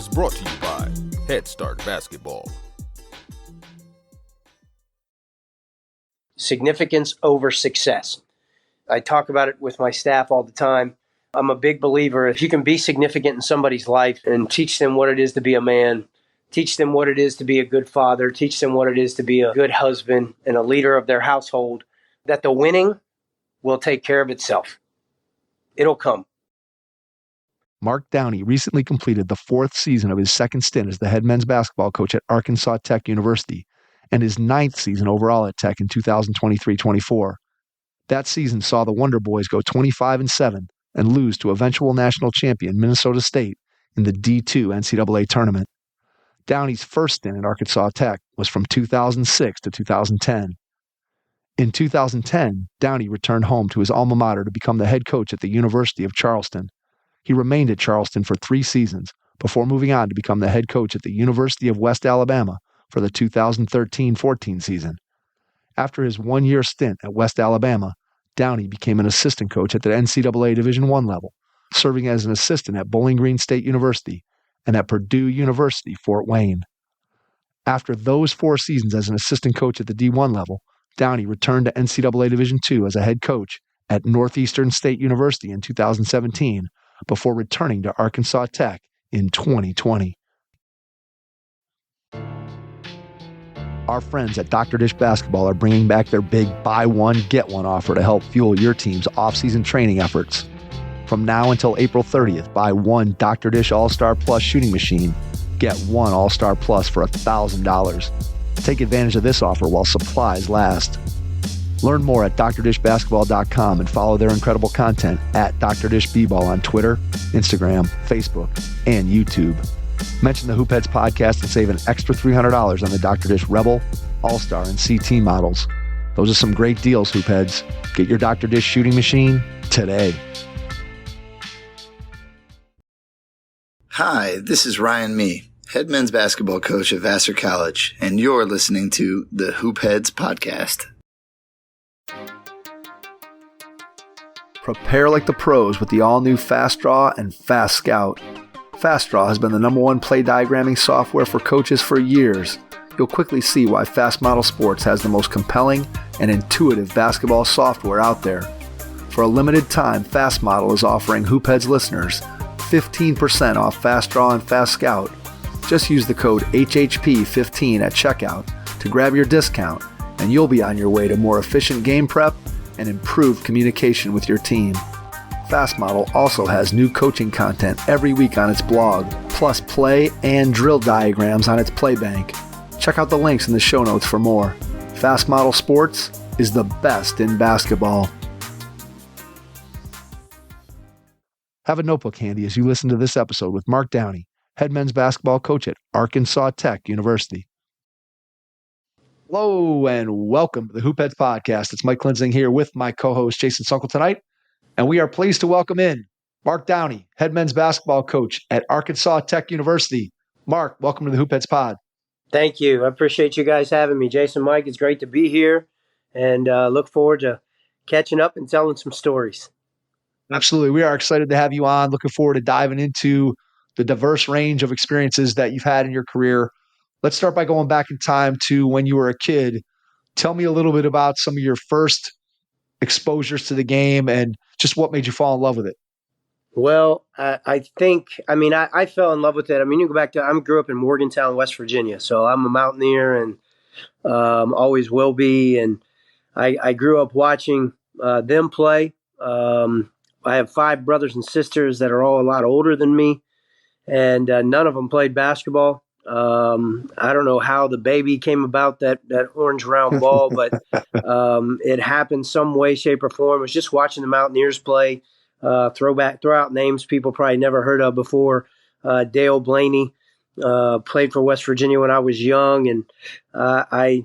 is brought to you by Head Start Basketball. Significance over success. I talk about it with my staff all the time. I'm a big believer if you can be significant in somebody's life and teach them what it is to be a man, teach them what it is to be a good father, teach them what it is to be a good husband and a leader of their household, that the winning will take care of itself. It'll come. Mark Downey recently completed the 4th season of his second stint as the head men's basketball coach at Arkansas Tech University and his 9th season overall at Tech in 2023-24. That season saw the Wonder Boys go 25-7 and lose to eventual national champion Minnesota State in the D2 NCAA Tournament. Downey's first stint at Arkansas Tech was from 2006 to 2010. In 2010, Downey returned home to his alma mater to become the head coach at the University of Charleston. He remained at Charleston for 3 seasons before moving on to become the head coach at the University of West Alabama for the 2013-14 season. After his 1-year stint at West Alabama, Downey became an assistant coach at the NCAA Division I level, serving as an assistant at Bowling Green State University and at Purdue University-Fort Wayne. After those 4 seasons as an assistant coach at the D1 level, Downey returned to NCAA Division II as a head coach at Northeastern State University in 2017 before returning to Arkansas Tech in 2020. Our friends at Dr. Dish Basketball are bringing back their big buy one, get one offer to help fuel your team's off-season training efforts. From now until April 30th, buy 1 Dr. Dish All-Star Plus shooting machine, get 1 All-Star Plus for $1,000. Take advantage of this offer while supplies last. Learn more at drdishbasketball.com and follow their incredible content at Dr. Dish B-Ball on Twitter, Instagram, Facebook, and YouTube. Mention the Hoopheads podcast and save an extra $300 on the Dr. Dish Rebel, All-Star, and CT models. Those are some great deals, Hoopheads. Get your Dr. Dish shooting machine today. Hi, this is Ryan Mee, head men's basketball coach at Vassar College, and you're listening to the Hoopheads podcast. Prepare like the pros with the all-new Fast Draw and Fast Scout. Fast Draw has been the #1 play diagramming software for coaches for years. You'll quickly see why Fast Model Sports has the most compelling and intuitive basketball software out there. For a limited time, Fast Model is offering Hoopheads listeners 15% off Fast Draw and Fast Scout. Just use the code HHP15 at checkout to grab your discount, and you'll be on your way to more efficient game prep and improved communication with your team. Fast Model also has new coaching content every week on its blog, plus play and drill diagrams on its Playbank. Check out the links in the show notes for more. Fast Model Sports is the best in basketball. Have a notebook handy as you listen to this episode with Mark Downey, head men's basketball coach at Arkansas Tech University. Hello and welcome to the Hoopheads podcast. It's Mike Klinzing here with my co-host Jason Sunkel tonight, and we are pleased to welcome in Mark Downey, head men's basketball coach at Arkansas Tech University. Mark, welcome to the Hoopheads pod. Thank you. I appreciate you guys having me. Jason, Mike, it's great to be here, and look forward to catching up and telling some stories. Absolutely. We are excited to have you on. Looking forward to diving into the diverse range of experiences that you've had in your career. Let's start by going back in time to when you were a kid. Tell me a little bit about some of your first exposures to the game and just what made you fall in love with it. Well, I fell in love with it. I mean, you go back to, I grew up in Morgantown, West Virginia, so I'm a Mountaineer and always will be. And I grew up watching them play. I have 5 brothers and sisters that are all a lot older than me, and none of them played basketball. I don't know how the baby came about, that orange round ball, but it happened some way, shape, or form. I was just watching the Mountaineers play. Throw out names people probably never heard of before. Dale Blaney played for West Virginia when I was young, and I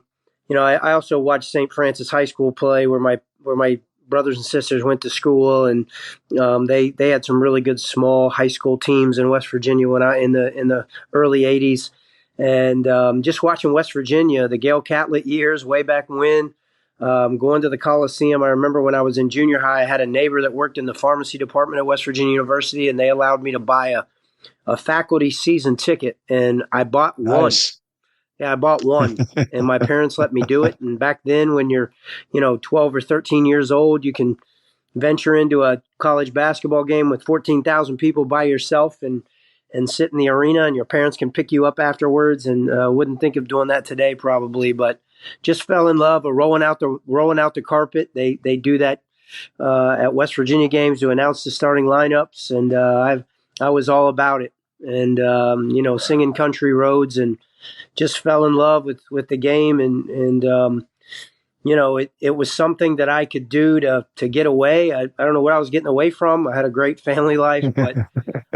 also watched St. Francis High School play, where my brothers and sisters went to school, and they had some really good small high school teams in West Virginia in the early 80s. And just watching West Virginia, the Gail Catlett years way back when, going to the Coliseum. I remember when I was in junior high, I had a neighbor that worked in the pharmacy department at West Virginia University, and they allowed me to buy a faculty season ticket, and I bought one. Nice. Yeah, I bought one, and my parents let me do it. And back then, when you're, 12 or 13 years old, you can venture into a college basketball game with 14,000 people by yourself and sit in the arena, and your parents can pick you up afterwards. And wouldn't think of doing that today probably, but just fell in love of rolling out the carpet. They do that at West Virginia games to announce the starting lineups, and I was all about it. And singing Country Roads, and just fell in love with the game, and it was something that I could do to get away. I don't know what I was getting away from. I had a great family life, but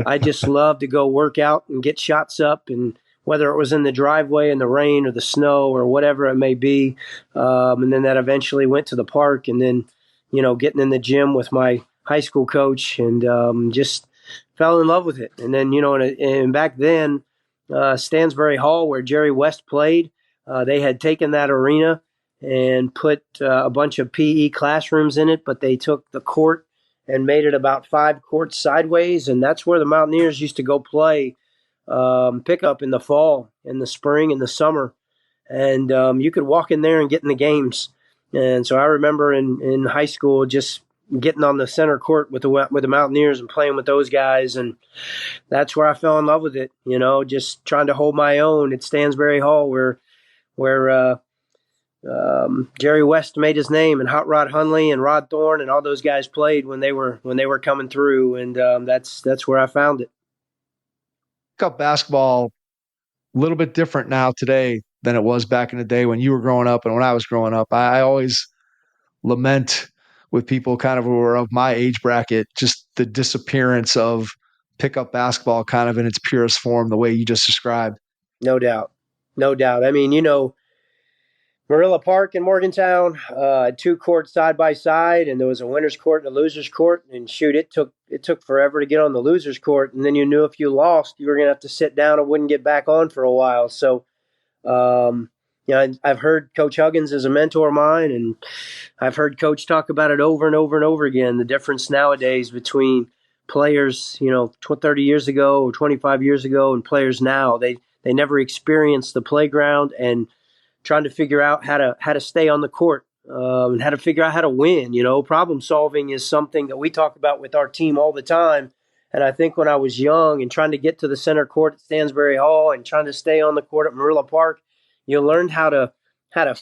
I just loved to go work out and get shots up, and whether it was in the driveway in the rain or the snow or whatever it may be. And then that eventually went to the park, and then, getting in the gym with my high school coach, and just fell in love with it. And then, and back then, Stansbury Hall, where Jerry West played, they had taken that arena and put a bunch of PE classrooms in it, but they took the court and made it about 5 courts sideways, and that's where the Mountaineers used to go play pickup in the fall, in the spring, in the summer. And you could walk in there and get in the games. And so I remember in high school just getting on the center court with the Mountaineers and playing with those guys, and that's where I fell in love with it. Just trying to hold my own at Stansbury Hall, where Jerry West made his name, and Hot Rod Hundley and Rod Thorne and all those guys played when they were coming through, and that's where I found it. Pickup basketball a little bit different now today than it was back in the day when you were growing up and when I was growing up. I always lament with people kind of who are of my age bracket, just the disappearance of pickup basketball kind of in its purest form, the way you just described. No doubt. I mean, Marilla Park in Morgantown, 2 courts side by side, and there was a winner's court and a loser's court. And shoot, it took forever to get on the loser's court, and then you knew if you lost, you were going to have to sit down and wouldn't get back on for a while. So, I've heard Coach Huggins is a mentor of mine, and I've heard Coach talk about it over and over and over again. The difference nowadays between players, 30 years ago or 25 years ago, and players now, they never experienced the playground and trying to figure out how to stay on the court, and how to figure out how to win. Problem solving is something that we talk about with our team all the time. And I think when I was young and trying to get to the center court at Stansbury Hall and trying to stay on the court at Marilla Park, you learned how to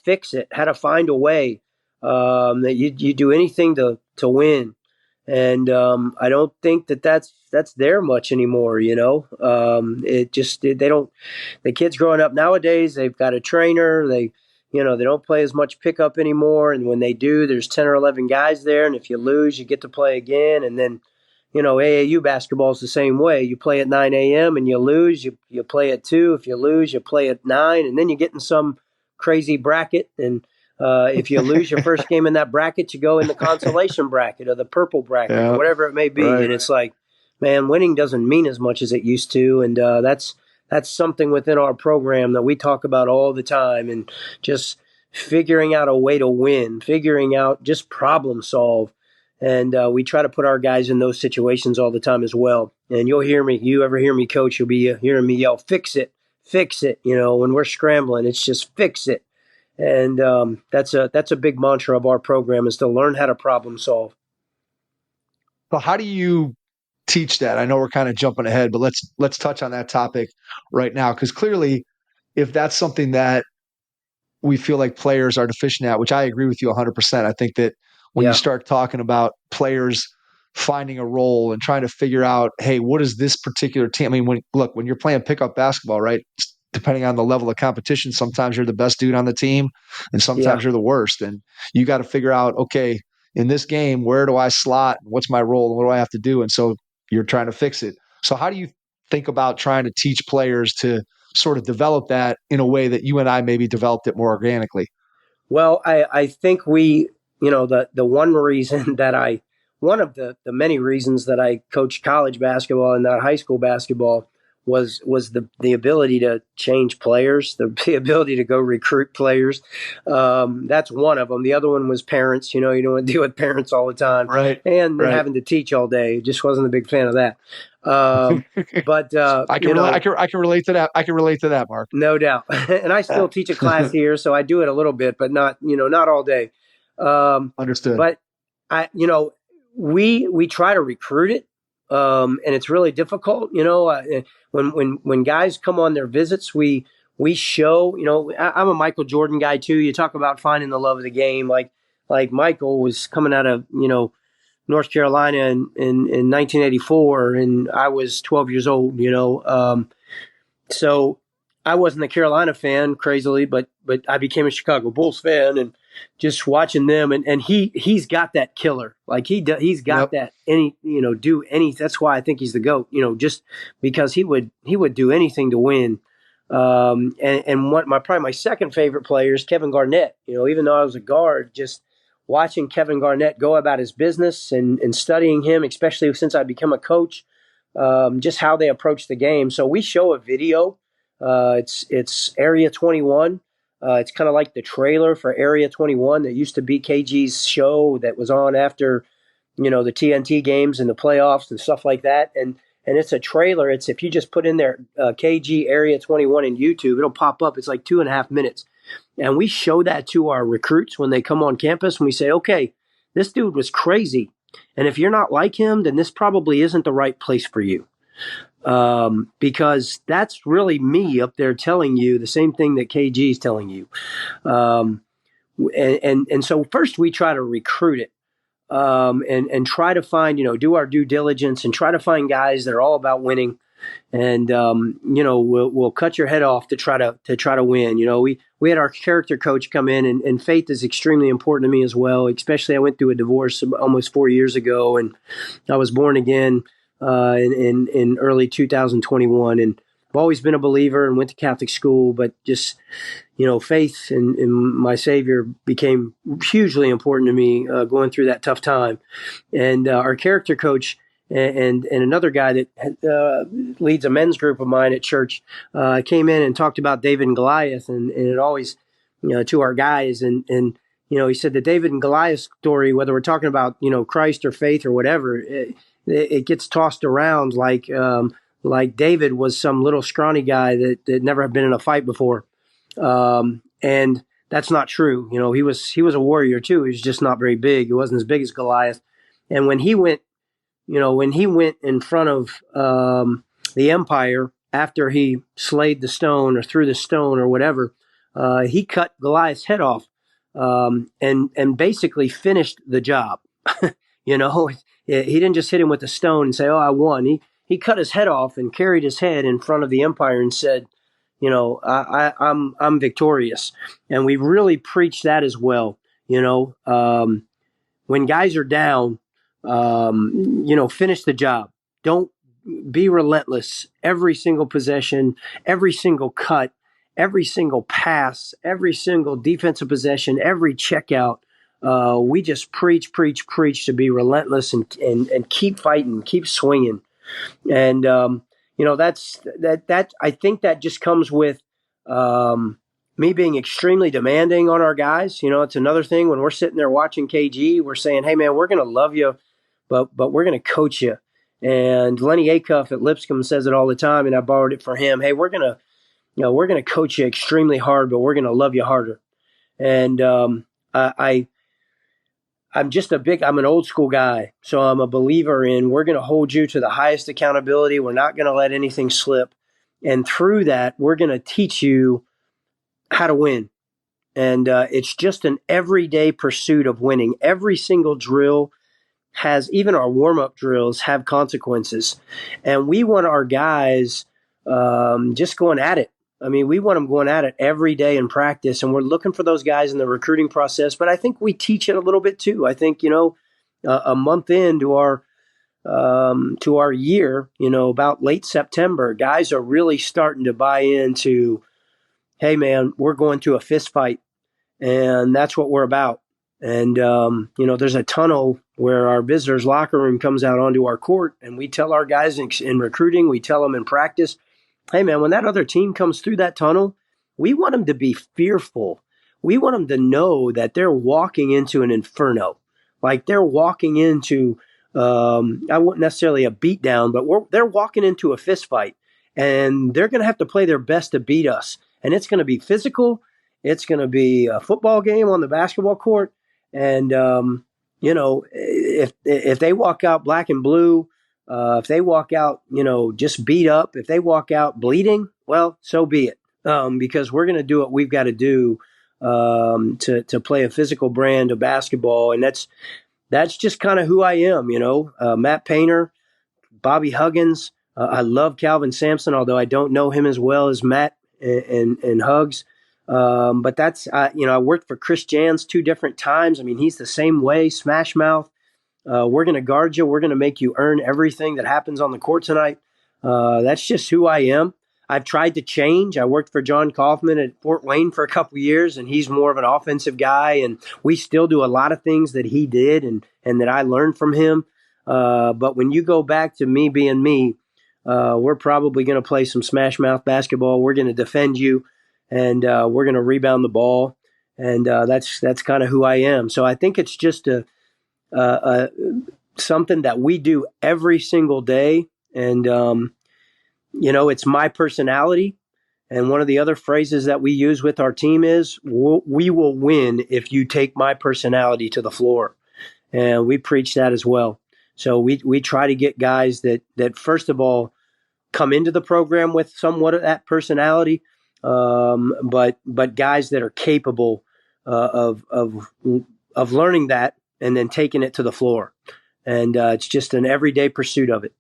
fix it, how to find a way, that you do anything to win. And I don't think that's there much anymore. They don't. The kids growing up nowadays, they've got a trainer. They don't play as much pickup anymore. And when they do, there's 10 or 11 guys there. And if you lose, you get to play again. And then, AAU basketball is the same way. You play at 9 a.m. and you lose. You play at 2. If you lose, you play at 9. And then you get in some crazy bracket. And if you lose your first game in that bracket, you go in the consolation bracket or the purple bracket, or whatever it may be. Right. And it's like, man, winning doesn't mean as much as it used to. And that's something within our program that we talk about all the time, and just figuring out a way to win, figuring out just problem solve. And we try to put our guys in those situations all the time as well. And you ever hear me coach, you'll be hearing me yell, fix it. When we're scrambling, it's just fix it. And that's a big mantra of our program, is to learn how to problem solve. So how do you teach that? I know we're kind of jumping ahead, but let's touch on that topic right now, because clearly, if that's something that we feel like players are deficient at, which I agree with you 100%. I think that when you start talking about players finding a role and trying to figure out, hey, what is this particular team? I mean, when you're playing pickup basketball, right? Depending on the level of competition, sometimes you're the best dude on the team and sometimes you're the worst. And you got to figure out, okay, in this game, where do I slot? What's my role? And what do I have to do? And so you're trying to fix it. So how do you think about trying to teach players to sort of develop that in a way that you and I maybe developed it more organically? Well, I think we, the one reason that one of the many reasons that I coached college basketball and not high school basketball was the ability to change players, the ability to go recruit players. That's one of them. The other one was parents. You don't want to deal with parents all the time, Right. and then having to teach all day. Just wasn't a big fan of that. But I can relate to that. I can relate to that, Mark. No doubt. And I still teach a class here, so I do it a little bit, but not all day. Understood. But we try to recruit it. And it's really difficult, when guys come on their visits, we show, I'm a Michael Jordan guy too. You talk about finding the love of the game. Like Michael was coming out of, North Carolina in 1984, and I was 12 years old, so I wasn't a Carolina fan crazily, but I became a Chicago Bulls fan, and just watching them, and he's got that killer, like he's got that do any. That's why I think he's the GOAT, just because he would do anything to win. And what probably my second favorite player is Kevin Garnett. Even though I was a guard, just watching Kevin Garnett go about his business and studying him, especially since I become a coach, just how they approach the game. So we show a video. It's Area 21. It's kind of like the trailer for Area 21 that used to be KG's show that was on after, the TNT games and the playoffs and stuff like that. And it's a trailer. It's, if you just put in there KG Area 21 in YouTube, it'll pop up. It's like 2.5 minutes. And we show that to our recruits when they come on campus, and we say, okay, this dude was crazy. And if you're not like him, then this probably isn't the right place for you. Because that's really me up there telling you the same thing that KG is telling you. And so first we try to recruit it, and try to find, do our due diligence and try to find guys that are all about winning. And, we'll cut your head off to try to win. We had our character coach come in, and faith is extremely important to me as well. Especially I went through a divorce almost 4 years ago, and I was born again in early 2021, and I've always been a believer and went to Catholic school, but just, faith in my Savior became hugely important to me going through that tough time. And our character coach and another guy that leads a men's group of mine at church came in and talked about David and Goliath, and it always, to our guys, and he said the David and Goliath story, whether we're talking about, Christ or faith or whatever, it gets tossed around like David was some little scrawny guy that never had been in a fight before. And that's not true. He was a warrior too. He was just not very big. He wasn't as big as Goliath. And when he went in front of the empire after he slayed the stone or threw the stone or whatever, he cut Goliath's head off and basically finished the job. He didn't just hit him with a stone and say, "Oh, I won." He cut his head off and carried his head in front of the empire and said, I'm victorious. And we really preach that as well. When guys are down, finish the job. Don't be relentless. Every single possession, every single cut, every single pass, every single defensive possession, every checkout. We just preach to be relentless and keep fighting, keep swinging. And, that I think that just comes with me being extremely demanding on our guys. It's another thing when we're sitting there watching KG, we're saying, hey, man, we're going to love you, but we're going to coach you. And Lenny Acuff at Lipscomb says it all the time, and I borrowed it from him. Hey, we're going to coach you extremely hard, but we're going to love you harder. And I'm an old school guy, so I'm a believer in we're going to hold you to the highest accountability. We're not going to let anything slip. And through that, we're going to teach you how to win. And it's just an everyday pursuit of winning. Every single drill even our warm-up drills have consequences. And we want our guys just going at it. I mean, we want them going at it every day in practice, and we're looking for those guys in the recruiting process. But I think we teach it a little bit too. I think, a month into our year, about late September, guys are really starting to buy into, hey, man, we're going to a fist fight, and that's what we're about. And, there's a tunnel where our visitors' locker room comes out onto our court, and we tell our guys in recruiting, we tell them in practice, hey, man, when that other team comes through that tunnel, we want them to be fearful. We want them to know that they're walking into an inferno. Like they're walking into, I wouldn't necessarily a beatdown, but they're walking into a fist fight. And they're going to have to play their best to beat us. And it's going to be physical. It's going to be a football game on the basketball court. And, if they walk out black and blue, if they walk out, just beat up, if they walk out bleeding, well, so be it. Because we're going to do what we've got to do to play a physical brand of basketball. And that's just kind of who I am, Matt Painter, Bobby Huggins. I love Calvin Sampson, although I don't know him as well as Matt and Hugs. But that's, I worked for Chris Jans 2 different times. I mean, he's the same way, smash mouth. We're going to guard you. We're going to make you earn everything that happens on the court tonight. That's just who I am. I've tried to change. I worked for John Kaufman at Fort Wayne for a couple of years, and he's more of an offensive guy. And we still do a lot of things that he did and that I learned from him. But when you go back to me being me, we're probably going to play some smash mouth basketball. We're going to defend you, and we're going to rebound the ball. And that's kind of who I am. So I think it's just something that we do every single day. And, it's my personality. And one of the other phrases that we use with our team is, we will win if you take my personality to the floor. And we preach that as well. So we try to get guys that first of all, come into the program with somewhat of that personality, but guys that are capable of learning that and then taking it to the floor. And it's just an everyday pursuit of it.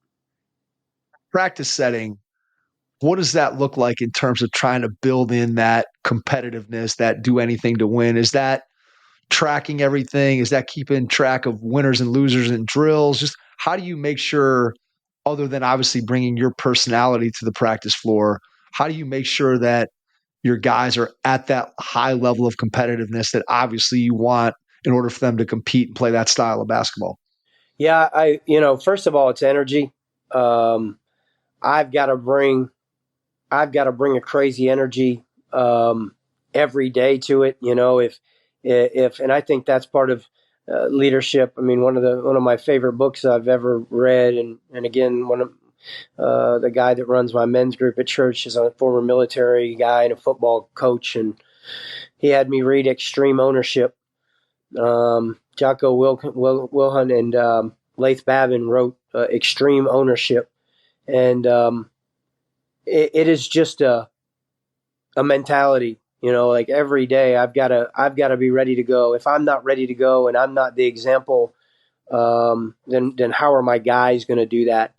Practice setting, what does that look like in terms of trying to build in that competitiveness, that do anything to win? Is that tracking everything? Is that keeping track of winners and losers and drills? Just how do you make sure, other than obviously bringing your personality to the practice floor, how do you make sure that your guys are at that high level of competitiveness that obviously you want in order for them to compete and play that style of basketball? Yeah, first of all, it's energy. I've got to bring a crazy energy every day to it. If and I think that's part of leadership. I mean, one of my favorite books I've ever read, and again, one of the guy that runs my men's group at church is a former military guy and a football coach, and he had me read Extreme Ownership. Jocko Wilhelm and Laith Babin wrote Extreme Ownership. And it is just a mentality, like every day I've got to be ready to go. If I'm not ready to go and I'm not the example, then how are my guys going to do that?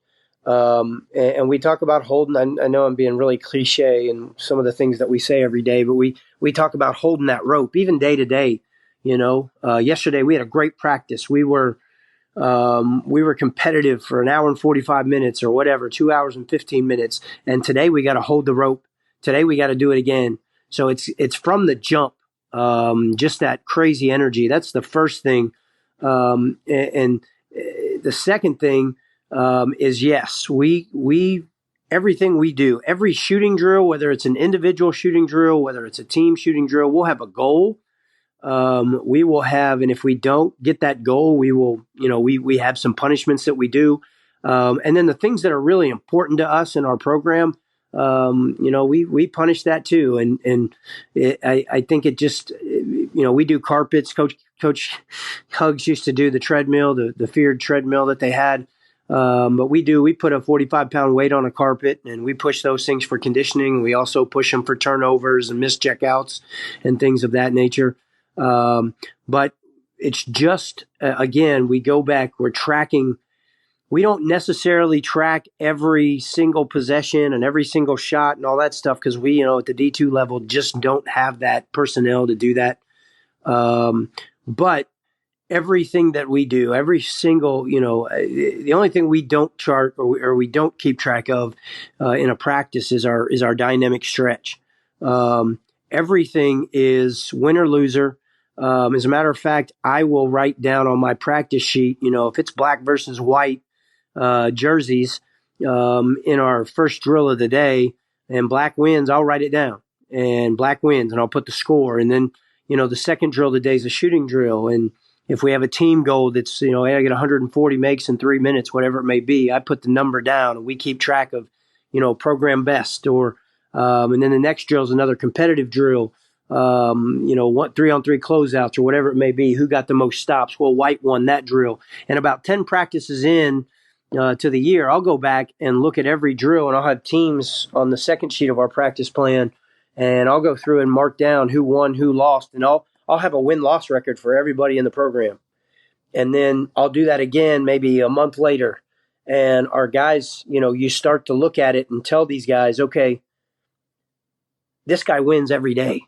And we talk about holding. I know I'm being really cliche in some of the things that we say every day, but we talk about holding that rope, even day to day. Yesterday we had a great practice. We were competitive for an hour and 45 minutes or whatever, 2 hours and 15 minutes. And today we got to hold the rope. Today we got to do it again. So it's from the jump, just that crazy energy. That's the first thing. And the second thing is, yes, we everything we do, every shooting drill, whether it's an individual shooting drill, whether it's a team shooting drill, we'll have a goal. We will have, and if we don't get that goal, we will, we have some punishments that we do. And then the things that are really important to us in our program, we punish that too. And I think it just, we do carpets. Coach Hugs used to do the treadmill, the feared treadmill that they had. But we put a 45-pound weight on a carpet and we push those things for conditioning. We also push them for turnovers and missed checkouts and things of that nature. But it's just, again, we go back, we're tracking. We don't necessarily track every single possession and every single shot and all that stuff because we, at the D2 level, just don't have that personnel to do that. But everything that we do, every single, the only thing we don't chart or we don't keep track of in a practice is our dynamic stretch. Everything is win or loser. As a matter of fact, I will write down on my practice sheet, if it's black versus white jerseys in our first drill of the day, and black wins, I'll write it down. And black wins, and I'll put the score. And then, the second drill of the day is a shooting drill. And if we have a team goal that's, hey, I get 140 makes in 3 minutes, whatever it may be, I put the number down, and we keep track of, program best. Or and then the next drill is another competitive drill. 3-on-3 closeouts or whatever it may be. Who got the most stops? Well, White won that drill. And about 10 practices in to the year, I'll go back and look at every drill, and I'll have teams on the second sheet of our practice plan, and I'll go through and mark down who won, who lost, and I'll have a win-loss record for everybody in the program. And then I'll do that again maybe a month later. And our guys, you start to look at it and tell these guys, okay, this guy wins every day.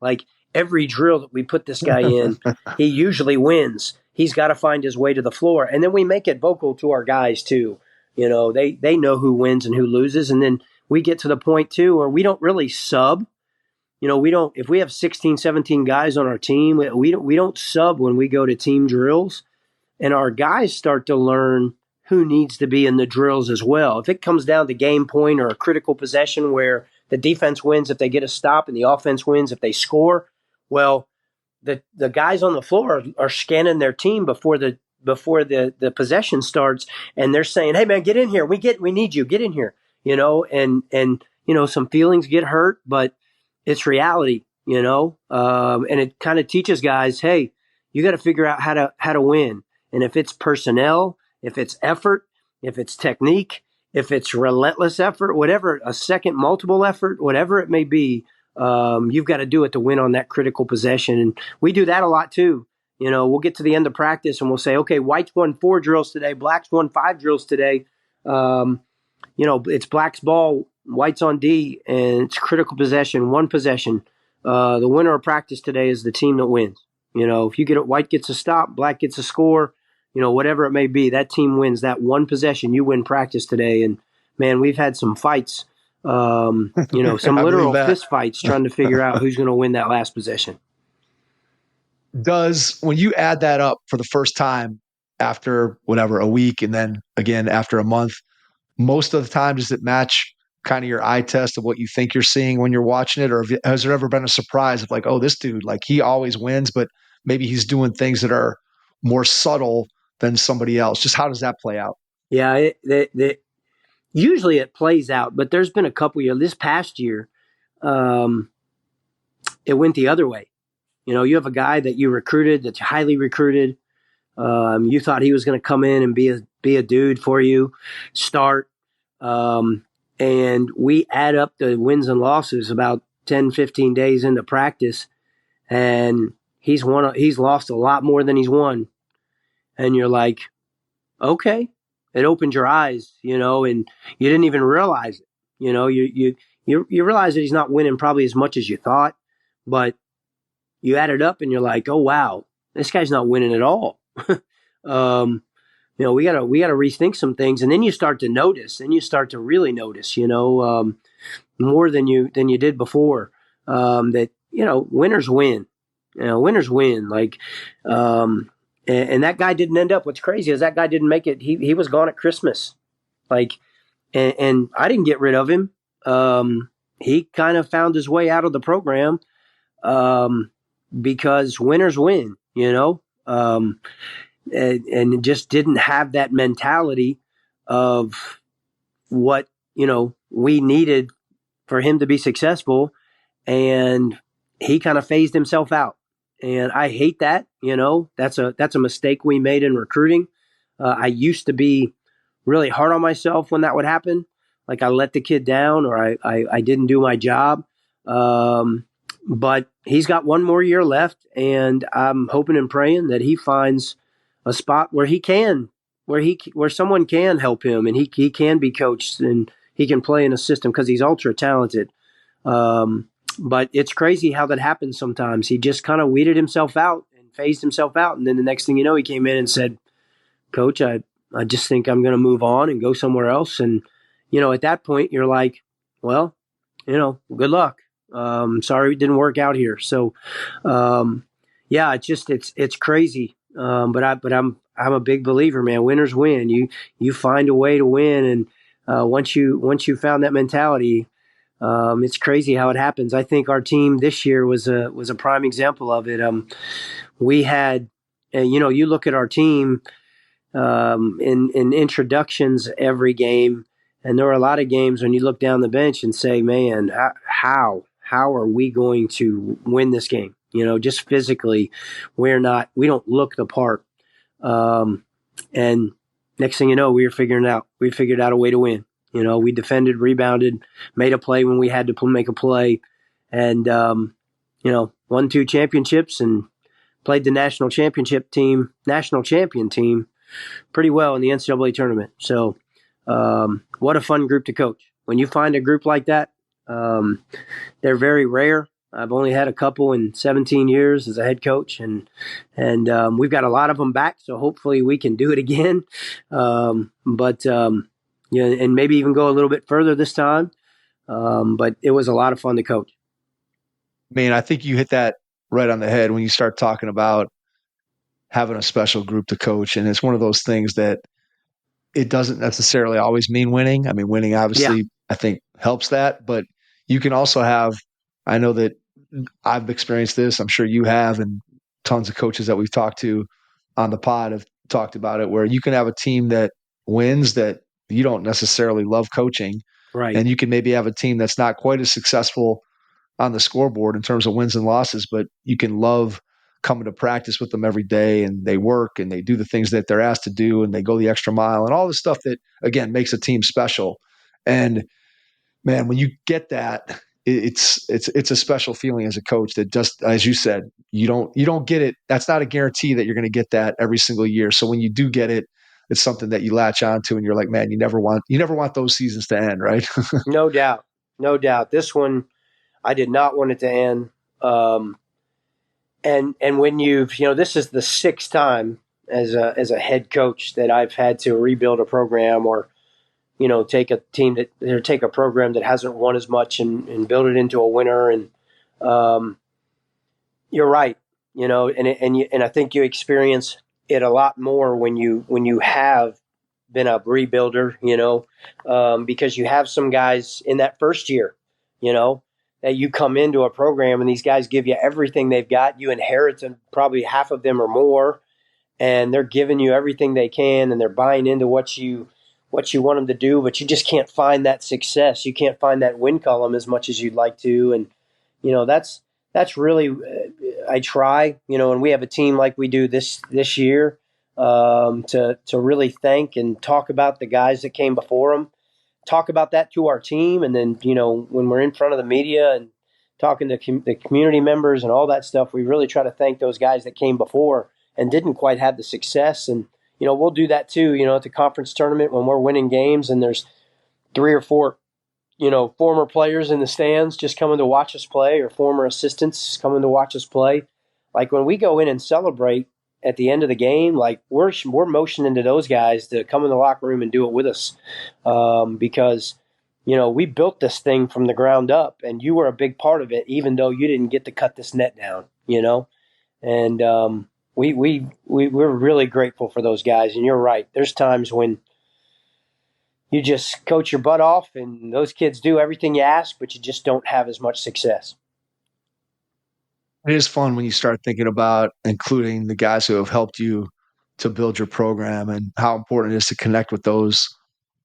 Like every drill that we put this guy in, he usually wins. He's got to find his way to the floor. And then we make it vocal to our guys too. They know who wins and who loses. And then we get to the point too where we don't really sub. If we have 16, 17 guys on our team, we don't sub when we go to team drills. And our guys start to learn who needs to be in the drills as well. If it comes down to game point or a critical possession where the defense wins if they get a stop and the offense wins if they score, well, the guys on the floor are scanning their team before the possession starts, and they're saying, "Hey man, get in here. We need you. Get in here." And some feelings get hurt, but it's reality. And it kind of teaches guys, hey, you got to figure out how to win. And if it's personnel, if it's effort, if it's technique, if it's relentless effort, whatever, a second multiple effort, whatever it may be, you've got to do it to win on that critical possession. And we do that a lot too. We'll get to the end of practice and we'll say, okay, White's won 4 drills today. Black's won 5 drills today. It's Black's ball, White's on D, and it's critical possession, 1 possession. The winner of practice today is the team that wins. If you get it, White gets a stop, Black gets a score, whatever it may be, that team wins that 1 possession. You win practice today. And man, we've had some fights, some literal fist fights trying to figure out who's going to win that last possession. When you add that up for the first time after a week and then again after a month, most of the time, does it match kind of your eye test of what you think you're seeing when you're watching it? Or has there ever been a surprise of like, oh, this dude, like he always wins, but maybe he's doing things that are more subtle than somebody else? Just how does that play out? Yeah, usually it plays out, but there's been a couple years. This past year, it went the other way. You have a guy that you recruited, that's highly recruited. You thought he was going to come in and be a dude for you, start. And we add up the wins and losses about 10, 15 days into practice, and he's lost a lot more than he's won. And you're like, okay, it opened your eyes, and you didn't even realize it. You realize that he's not winning probably as much as you thought, but you add it up and you're like, oh wow, this guy's not winning at all. We gotta rethink some things, and then you start to notice, and you start to really notice, more than you did before. That winners win. Winners win. Like, and that guy didn't end up. What's crazy is that guy didn't make it. He was gone at Christmas. Like, and I didn't get rid of him. He kind of found his way out of the program, because winners win. And just didn't have that mentality of what, we needed for him to be successful. And he kind of phased himself out. And I hate that, that's a mistake we made in recruiting. I used to be really hard on myself when that would happen. Like I let the kid down, or I didn't do my job. But he's got 1 more year left, and I'm hoping and praying that he finds a spot where where someone can help him, and he can be coached, and he can play in a system because he's ultra talented. But it's crazy how that happens sometimes. He just kind of weeded himself out and phased himself out. And then the next thing you know, he came in and said, Coach, I just think I'm going to move on and go somewhere else. And, at that point you're like, well, good luck. Sorry it didn't work out here. So, yeah, it's crazy. But I'm a big believer, man. Winners win. You find a way to win. And, once you found that mentality, It's crazy how it happens. I think our team this year was a prime example of it. We had, you look at our team in introductions every game, and there were a lot of games when you look down the bench and say, "Man, how are we going to win this game?" Just physically, we don't look the part. And next thing you know, we figured out a way to win. We defended, rebounded, made a play when we had to make a play, and won 2 championships and played the national champion team pretty well in the NCAA tournament. So, what a fun group to coach. When you find a group like that, they're very rare. I've only had a couple in 17 years as a head coach, and we've got a lot of them back. So hopefully we can do it again. And maybe even go a little bit further this time. But it was a lot of fun to coach. Man, I think you hit that right on the head when you start talking about having a special group to coach. And it's one of those things that it doesn't necessarily always mean winning. I mean, winning obviously, I think, helps that. But you can also have, I know that I've experienced this, I'm sure you have, and tons of coaches that we've talked to on the pod have talked about it, where you can have a team that wins that you don't necessarily love coaching. Right. And you can maybe have a team that's not quite as successful on the scoreboard in terms of wins and losses, but you can love coming to practice with them every day, and they work and they do the things that they're asked to do, and they go the extra mile and all the stuff that, again, makes a team special. And man, when you get that, it's a special feeling as a coach that, just as you said, you don't get it. That's not a guarantee that you're going to get that every single year. So when you do get it, it's something that you latch onto, and you're like, man, you never want those seasons to end, right? No doubt. This one, I did not want it to end. And when this is the 6th time as a head coach that I've had to rebuild a program, or take a team take a program that hasn't won as much and build it into a winner. And you're right, and I think you experience it a lot more when you have been a rebuilder, because you have some guys in that first year, that you come into a program and these guys give you everything they've got. You inherit them, probably half of them or more, and they're giving you everything they can, and they're buying into what you want them to do, but you just can't find that success. You can't find that win column as much as you'd like to. And, that's really, I try, and we have a team like we do this year, to really thank and talk about the guys that came before them, talk about that to our team. And then, when we're in front of the media and talking to the community members and all that stuff, we really try to thank those guys that came before and didn't quite have the success. And, we'll do that too, at the conference tournament when we're winning games and there's 3 or 4, former players in the stands just coming to watch us play, or former assistants coming to watch us play. Like when we go in and celebrate at the end of the game, like we're motioning to those guys to come in the locker room and do it with us, because we built this thing from the ground up, and you were a big part of it, even though you didn't get to cut this net down. And we're really grateful for those guys. And you're right, there's times when you just coach your butt off, and those kids do everything you ask, but you just don't have as much success. It is fun when you start thinking about including the guys who have helped you to build your program, and how important it is to connect with those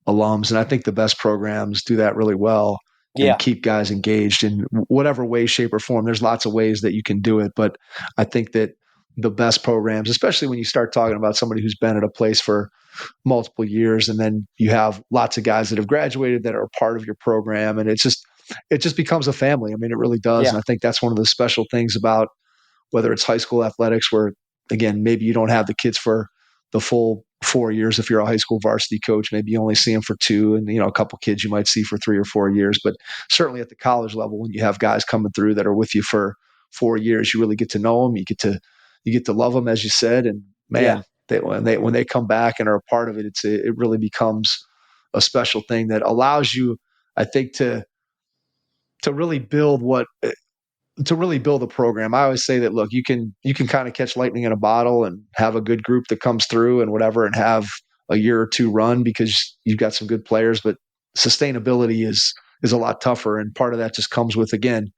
alums. And I think the best programs do that really well, and keep guys engaged in whatever way, shape, or form. There's lots of ways that you can do it, but I think that the best programs, especially when you start talking about somebody who's been at a place for multiple years, and then you have lots of guys that have graduated that are part of your program, and it just becomes a family. I mean, it really does. And I think that's one of the special things about whether it's high school athletics, where, again, maybe you don't have the kids for the full 4 years. If you're a high school varsity coach, maybe you only see them for 2, and, a couple kids you might see for 3 or 4 years. But certainly at the college level, when you have guys coming through that are with you for 4 years, you really get to know them. You get to love them, as you said. And man, when they come back and are a part of it, it really becomes a special thing that allows you, I think, to really build a program. I always say that, look, you can kind of catch lightning in a bottle and have a good group that comes through and whatever, and have a year or 2 run because you've got some good players, but sustainability is is a lot tougher. And part of that just comes with, again,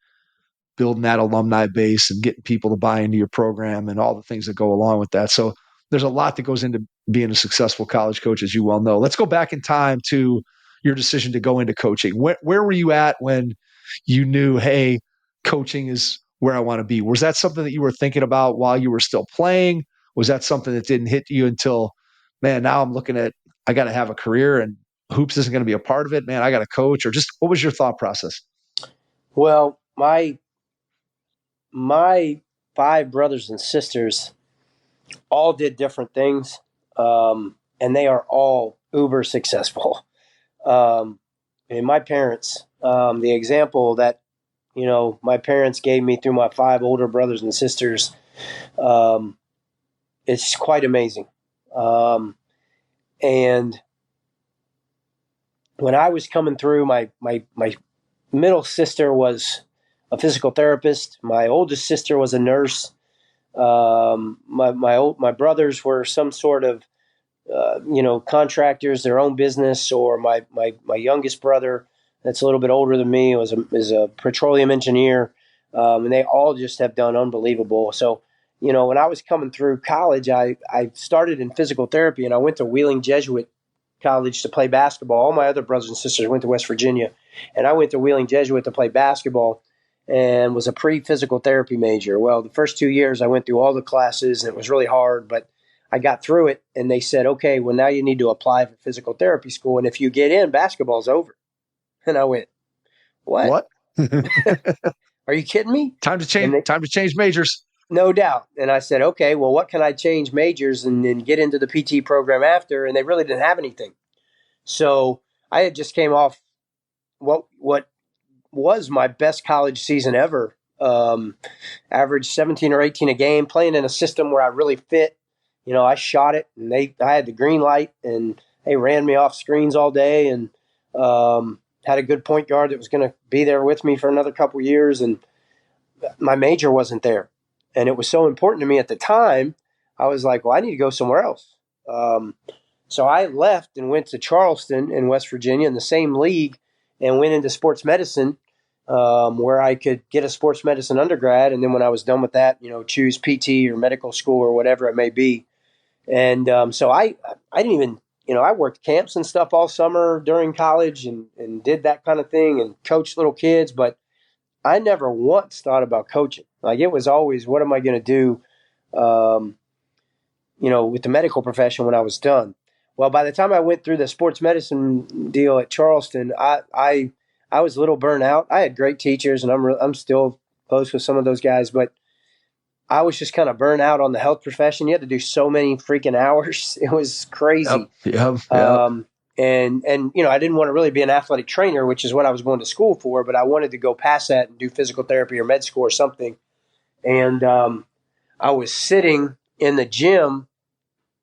building that alumni base and getting people to buy into your program and all the things that go along with that. So there's a lot that goes into being a successful college coach, as you well know. Let's go back in time to your decision to go into coaching. Where were you at when you knew, hey, coaching is where I want to be? Was that something that you were thinking about while you were still playing? Was that something that didn't hit you until, man, now I'm looking at, I got to have a career and hoops isn't going to be a part of it, man, I got to coach? Or just what was your thought process? Well, my 5 brothers and sisters all did different things, and they are all uber successful. And my parents, the example that, my parents gave me through my 5 older brothers and sisters, it's quite amazing. And when I was coming through, my middle sister was a physical therapist. My oldest sister was a nurse. My brothers were some sort of, contractors, their own business, or my youngest brother, that's a little bit older than me, is a petroleum engineer. And they all just have done unbelievable. So, when I was coming through college, I started in physical therapy, and I went to Wheeling Jesuit College to play basketball. All my other brothers and sisters went to West Virginia, and I went to Wheeling Jesuit to play basketball and was a pre-physical therapy major. Well, the first 2 years I went through all the classes, and it was really hard, but I got through it, and they said, okay, well, now you need to apply for physical therapy school, and if you get in, basketball's over. And I went, what? Are you kidding me? Time to change majors. No doubt. And I said, okay, well, what can I change majors and then get into the PT program after? And they really didn't have anything. So I had just came off what was my best college season ever. Averaged 17 or 18 a game, playing in a system where I really fit. I shot it, and I had the green light, and they ran me off screens all day, and had a good point guard that was going to be there with me for another couple of years. And my major wasn't there. And it was so important to me at the time, I was like, well, I need to go somewhere else. So I left and went to Charleston in West Virginia in the same league, and went into sports medicine, where I could get a sports medicine undergrad. And then when I was done with that, choose PT or medical school or whatever it may be. And so I didn't even, I worked camps and stuff all summer during college and did that kind of thing and coached little kids, but I never once thought about coaching. Like, it was always, what am I going to do, with the medical profession when I was done? Well, by the time I went through the sports medicine deal at Charleston, I was a little burnt out. I had great teachers, and I'm still close with some of those guys, but I was just kind of burnt out on the health profession. You had to do so many freaking hours. It was crazy. Yep. And I didn't want to really be an athletic trainer, which is what I was going to school for, but I wanted to go past that and do physical therapy or med school or something. And I was sitting in the gym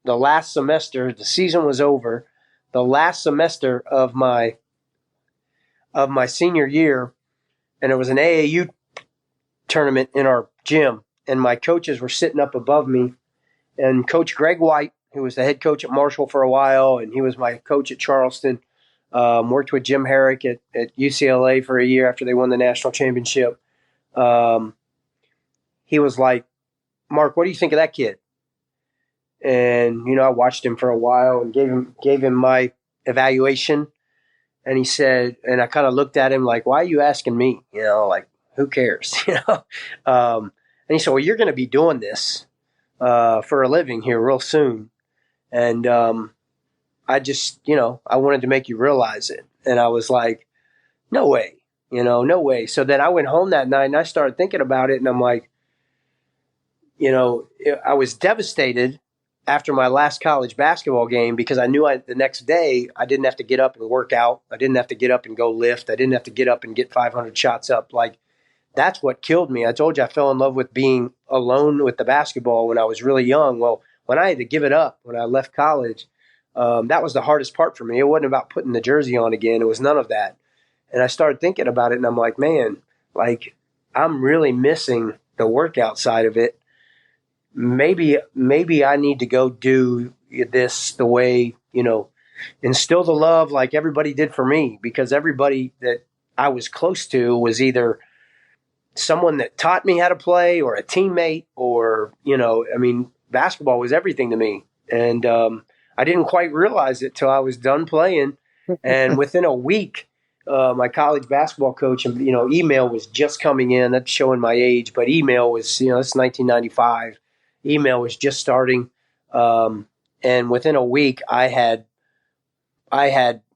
the last semester. The season was over. The last semester of my senior year, and it was an AAU tournament in our gym, and my coaches were sitting up above me, and Coach Greg White, who was the head coach at Marshall for a while, and he was my coach at Charleston, worked with Jim Herrick at UCLA for a year after they won the national championship. He was like, Mark, what do you think of that kid? And, I watched him for a while and gave him my evaluation. And he said, and I kind of looked at him like, why are you asking me? Like, who cares? And he said, well, you're going to be doing this for a living here real soon. And I just, I wanted to make you realize it. And I was like, no way, no way. So then I went home that night and I started thinking about it. And I'm like, I was devastated after my last college basketball game because I knew the next day I didn't have to get up and work out. I didn't have to get up and go lift. I didn't have to get up and get 500 shots up. Like, that's what killed me. I told you I fell in love with being alone with the basketball when I was really young. Well, when I had to give it up, when I left college, that was the hardest part for me. It wasn't about putting the jersey on again. It was none of that. And I started thinking about it, and I'm like, man, like, I'm really missing the workout side of it. Maybe I need to go do this the way, instill the love like everybody did for me, because everybody that I was close to was either someone that taught me how to play or a teammate or, basketball was everything to me. And I didn't quite realize it till I was done playing. And within a week, my college basketball coach, email was just coming in. That's showing my age, but email was, it's 1995. Email was just starting. And within a week, I had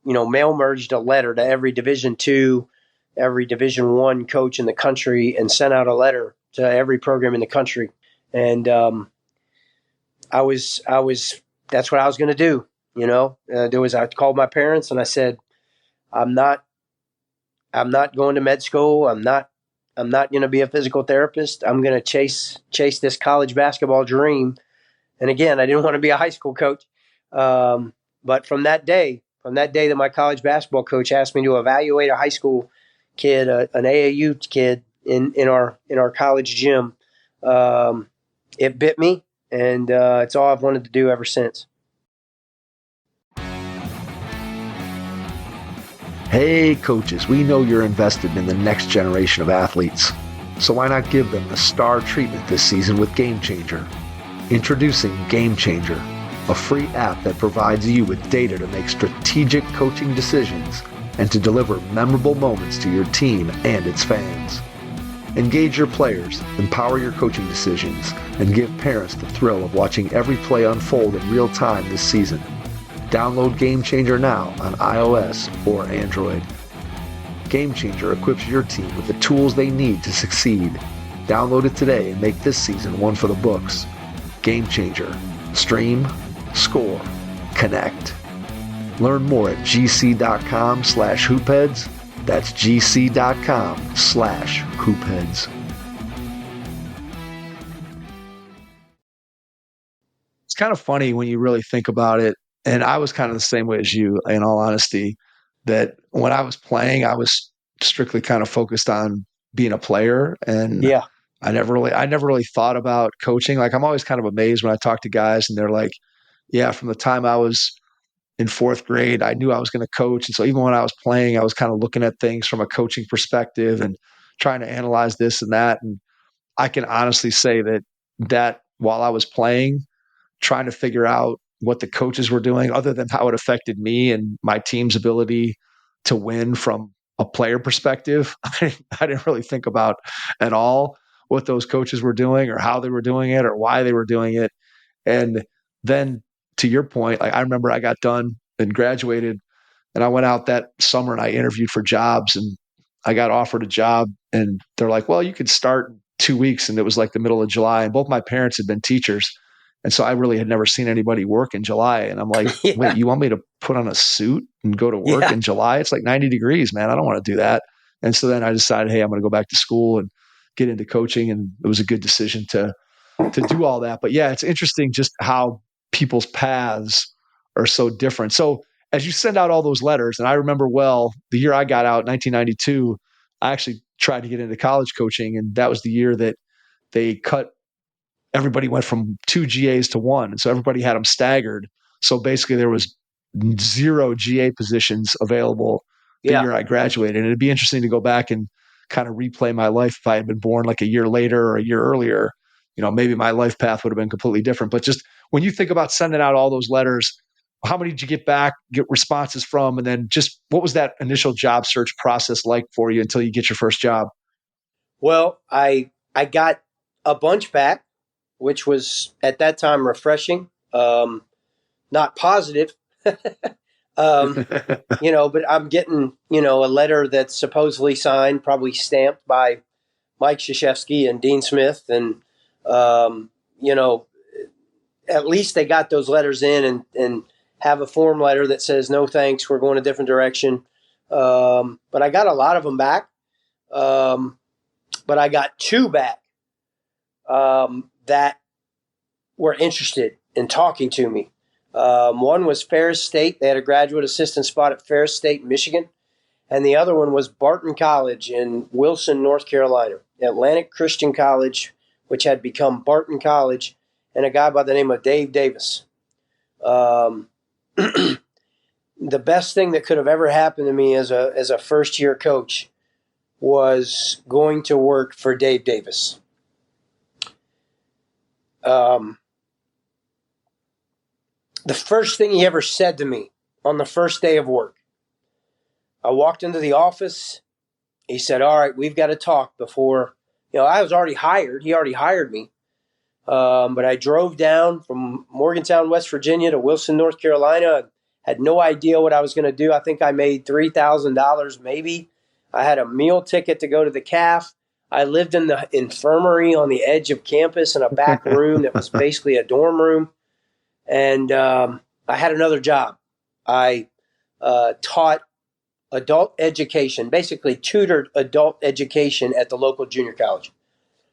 mail merged a letter to every Division II, every Division I coach in the country, and sent out a letter to every program in the country. And that's what I was going to do. I called my parents and I said, I'm not going to med school. I'm not going to be a physical therapist. I'm going to chase this college basketball dream. And again, I didn't want to be a high school coach. But from that day that my college basketball coach asked me to evaluate a high school kid, an AAU kid in our college gym, it bit me, and it's all I've wanted to do ever since. Hey, coaches, we know you're invested in the next generation of athletes. So why not give them the star treatment this season with Game Changer? Introducing Game Changer, a free app that provides you with data to make strategic coaching decisions and to deliver memorable moments to your team and its fans. Engage your players, empower your coaching decisions, and give parents the thrill of watching every play unfold in real time this season. Download Game Changer now on iOS or Android. Game Changer equips your team with the tools they need to succeed. Download it today and make this season one for the books. Game Changer. Stream, score, connect. Learn more at gc.com/hoopheads. That's gc.com/hoopheads. It's kind of funny when you really think about it. And I was kind of the same way as you, in all honesty, that when I was playing, I was strictly kind of focused on being a player. And Yeah. I never really thought about coaching. Like, I'm always kind of amazed when I talk to guys and they're like, yeah, from the time I was in fourth grade, I knew I was going to coach. And so even when I was playing, I was kind of looking at things from a coaching perspective and trying to analyze this and that. And I can honestly say that while I was playing, trying to figure out what the coaches were doing, other than how it affected me and my team's ability to win from a player perspective, I didn't really think about at all what those coaches were doing or how they were doing it or why they were doing it. And then to your point, like, I remember I got done and graduated and I went out that summer and I interviewed for jobs and I got offered a job and they're like, well, you could start in 2 weeks. And it was like the middle of July and both my parents had been teachers. And so I really had never seen anybody work in July. And I'm like, Yeah. Wait, you want me to put on a suit and go to work in July? It's like 90 degrees, man. I don't want to do that. And so then I decided, hey, I'm going to go back to school and get into coaching. And it was a good decision to do all that. But yeah, it's interesting just how people's paths are so different. So as you send out all those letters, and I remember well, the year I got out, 1992, I actually tried to get into college coaching. And that was the year that they everybody went from 2 GAs to 1. And so everybody had them staggered. So basically there was 0 GA positions available the year I graduated. And it'd be interesting to go back and kind of replay my life if I had been born like a year later or a year earlier. Maybe my life path would have been completely different. But just when you think about sending out all those letters, how many did you get responses from? And then just what was that initial job search process like for you until you get your first job? Well, I got a bunch back, which was at that time refreshing, not positive, but I'm getting, a letter that's supposedly signed, probably stamped by Mike Krzyzewski and Dean Smith. And, at least they got those letters in and have a form letter that says, no, thanks, we're going a different direction. But I got a lot of them back. But I got 2 back that were interested in talking to me. One was Ferris State. They had a graduate assistant spot at Ferris State, Michigan. And the other one was Barton College in Wilson, North Carolina. Atlantic Christian College, which had become Barton College, and a guy by the name of Dave Davis. The best thing that could have ever happened to me as a first-year coach was going to work for Dave Davis. The first thing he ever said to me on the first day of work, I walked into the office. He said, all right, we've got to talk before, I was already hired. He already hired me. But I drove down from Morgantown, West Virginia to Wilson, North Carolina. Had no idea what I was going to do. I think I made $3,000 maybe. I had a meal ticket to go to the CAF. I lived in the infirmary on the edge of campus in a back room that was basically a dorm room. And I had another job. I taught adult education, basically tutored adult education at the local junior college.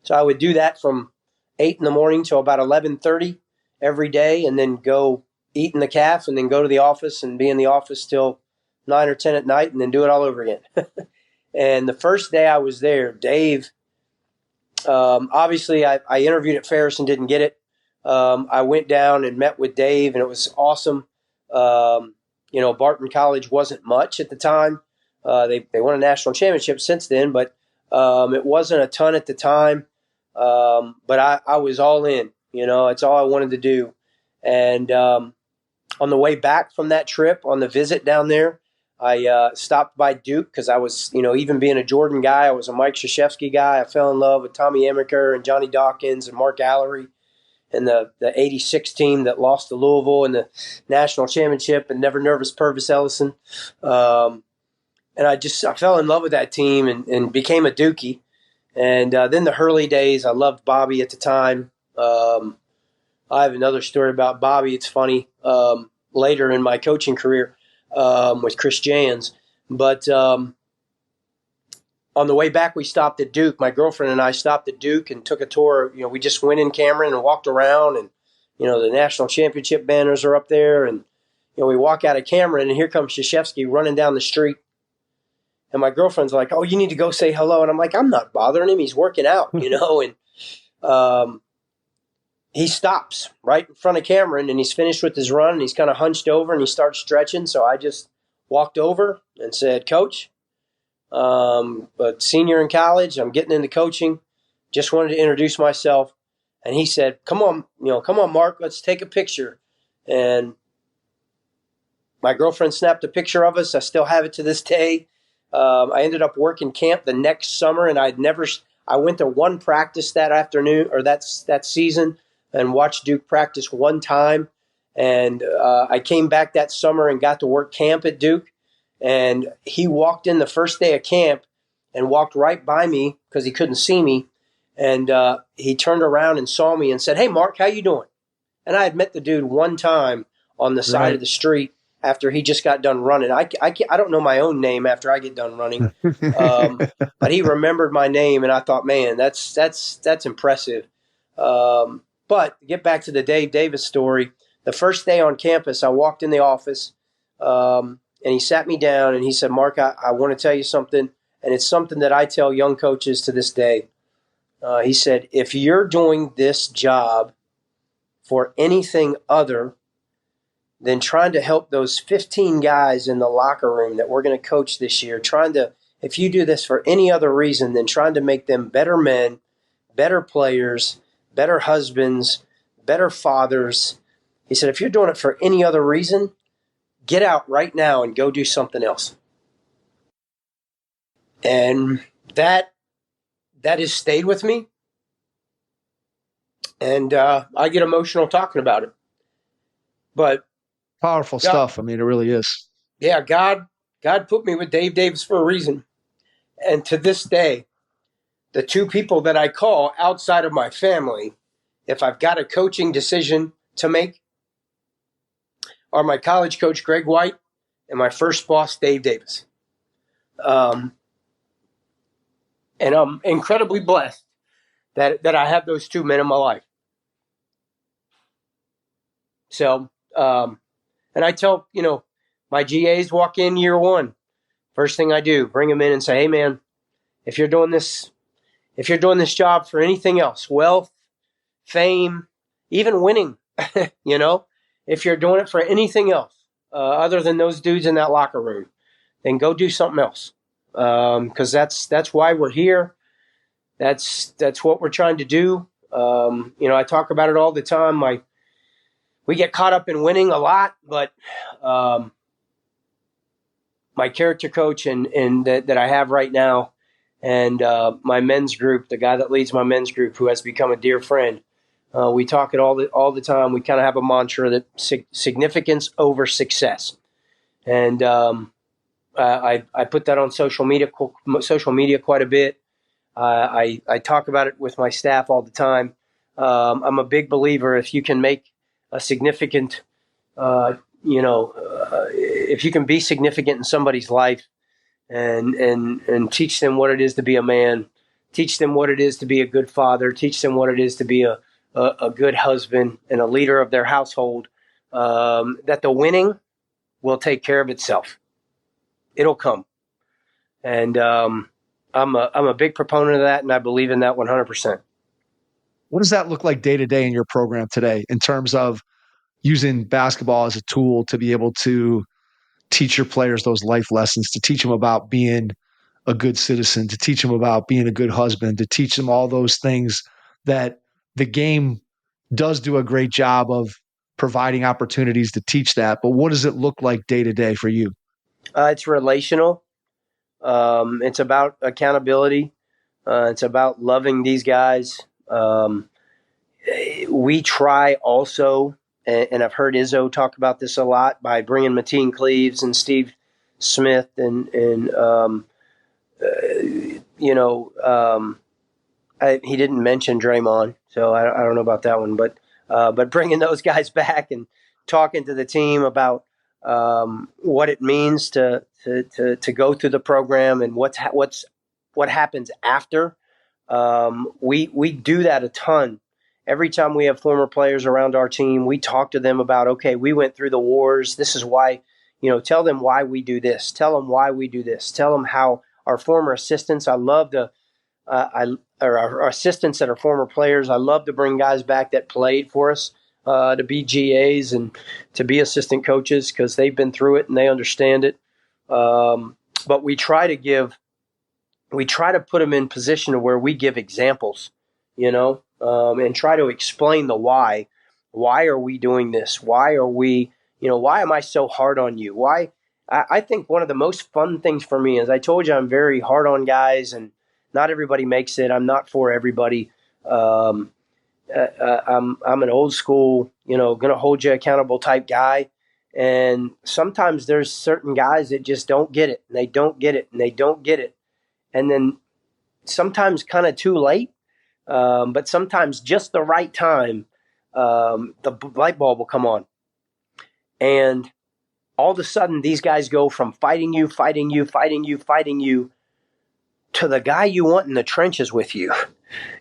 So I would do that from 8 in the morning till about 11:30 every day, and then go eat in the CAF, and then go to the office and be in the office till 9 or 10 at night, and then do it all over again. And the first day I was there, Dave, obviously I interviewed at Ferris and didn't get it. I went down and met with Dave, and it was awesome. Barton College wasn't much at the time. They won a national championship since then, but it wasn't a ton at the time. But I was all in. It's all I wanted to do. And on the way back from that trip, on the visit down there, I stopped by Duke because I was, even being a Jordan guy, I was a Mike Krzyzewski guy. I fell in love with Tommy Amaker and Johnny Dawkins and Mark Allery and the 86 team that lost to Louisville in the national championship, and Never Nervous Purvis Ellison. And I fell in love with that team and became a Dookie. And then the Hurley days, I loved Bobby at the time. I have another story about Bobby. It's funny, later in my coaching career with Chris Jans. But on the way back, we stopped at Duke. My girlfriend and I stopped at Duke and took a tour. We just went in Cameron and walked around, and, the national championship banners are up there. And, we walk out of Cameron, and here comes Krzyzewski running down the street. And my girlfriend's like, oh, you need to go say hello. And I'm like, I'm not bothering him. He's working out, And he stops right in front of Cameron, and he's finished with his run, and he's kind of hunched over, and he starts stretching. So I just walked over and said, Coach, but senior in college, I'm getting into coaching. Just wanted to introduce myself. And he said, come on, Mark, let's take a picture. And my girlfriend snapped a picture of us. I still have it to this day. I ended up working camp the next summer, and I went to one practice that afternoon or that season and watched Duke practice one time. And I came back that summer and got to work camp at Duke. And he walked in the first day of camp and walked right by me because he couldn't see me. And he turned around and saw me and said, hey, Mark, how you doing? And I had met the dude one time on the side of the street after he just got done running. I don't know my own name after I get done running. But he remembered my name, and I thought, man, that's impressive. But to get back to the Dave Davis story, the first day on campus, I walked in the office, and he sat me down, and he said, Mark, I want to tell you something, and it's something that I tell young coaches to this day. He said, if you're doing this job for anything other than trying to help those 15 guys in the locker room that we're going to coach this year, if you do this for any other reason than trying to make them better men, better players, better husbands, better fathers, he said, if you're doing it for any other reason, get out right now and go do something else. And that has stayed with me. And I get emotional talking about it. But powerful stuff. I mean, it really is. Yeah, God put me with Dave Davis for a reason. And to this day, the two people that I call outside of my family, if I've got a coaching decision to make, are my college coach, Greg White, and my first boss, Dave Davis. And I'm incredibly blessed that I have those two men in my life. So, and I tell, my GAs walk in year one. First thing I do, bring them in and say, hey, man, if you're doing this job for anything else, wealth, fame, even winning, if you're doing it for anything else other than those dudes in that locker room, then go do something else. because that's why we're here. That's what we're trying to do. I talk about it all the time. We get caught up in winning a lot, but my character coach and that I have right now, and my men's group, the guy that leads my men's group, who has become a dear friend, we talk it all the time. We kind of have a mantra that significance over success, and I put that on social media quite a bit. I talk about it with my staff all the time. I'm a big believer if you can make a significant, if you can be significant in somebody's life and teach them what it is to be a man, teach them what it is to be a good father, teach them what it is to be a good husband and a leader of their household, that the winning will take care of itself. It'll come. And I'm a big proponent of that, and I believe in that 100%. What does that look like day to day in your program today in terms of using basketball as a tool to be able to teach your players those life lessons, to teach them about being a good citizen, to teach them about being a good husband, to teach them all those things that the game does do a great job of providing opportunities to teach that. But what does it look like day to day for you? It's relational. It's about accountability. It's about loving these guys. We try also, and I've heard Izzo talk about this a lot, by bringing Mateen Cleaves and Steve Smith and he didn't mention Draymond, so I don't know about that one, but bringing those guys back and talking to the team about what it means to go through the program and what happens after. We do that a ton. Every time we have former players around our team, we talk to them about, okay, we went through the wars. This is why, tell them why we do this. Tell them why we do this. Tell them how our former assistants, our assistants that are former players, I love to bring guys back that played for us to be GAs and to be assistant coaches because they've been through it and they understand it. But we try to put them in position where we give examples, and try to explain the why. Why are we doing this? Why are we, why am I so hard on you? Why? I think one of the most fun things for me is, I told you, I'm very hard on guys and not everybody makes it. I'm not for everybody. I'm an old school, going to hold you accountable type guy. And sometimes there's certain guys that just don't get it, and they don't get it, and they don't get it. And then sometimes kind of too late, but sometimes just the right time, the light bulb will come on. And all of a sudden, these guys go from fighting you to the guy you want in the trenches with you.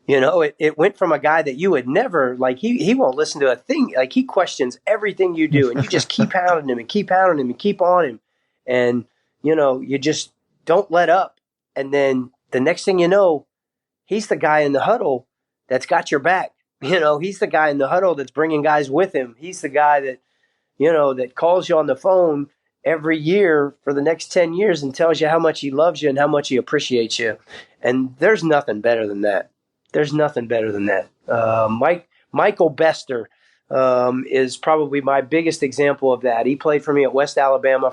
It went from a guy that you would never, he won't listen to a thing. He questions everything you do, and you just keep pounding him and keep pounding him and keep on him. And, you just don't let up. And then the next thing you know, he's the guy in the huddle that's got your back. He's the guy in the huddle that's bringing guys with him. He's the guy that, that calls you on the phone every year for the next 10 years and tells you how much he loves you and how much he appreciates you. And there's nothing better than that. Michael Bester is probably my biggest example of that. He played for me at West Alabama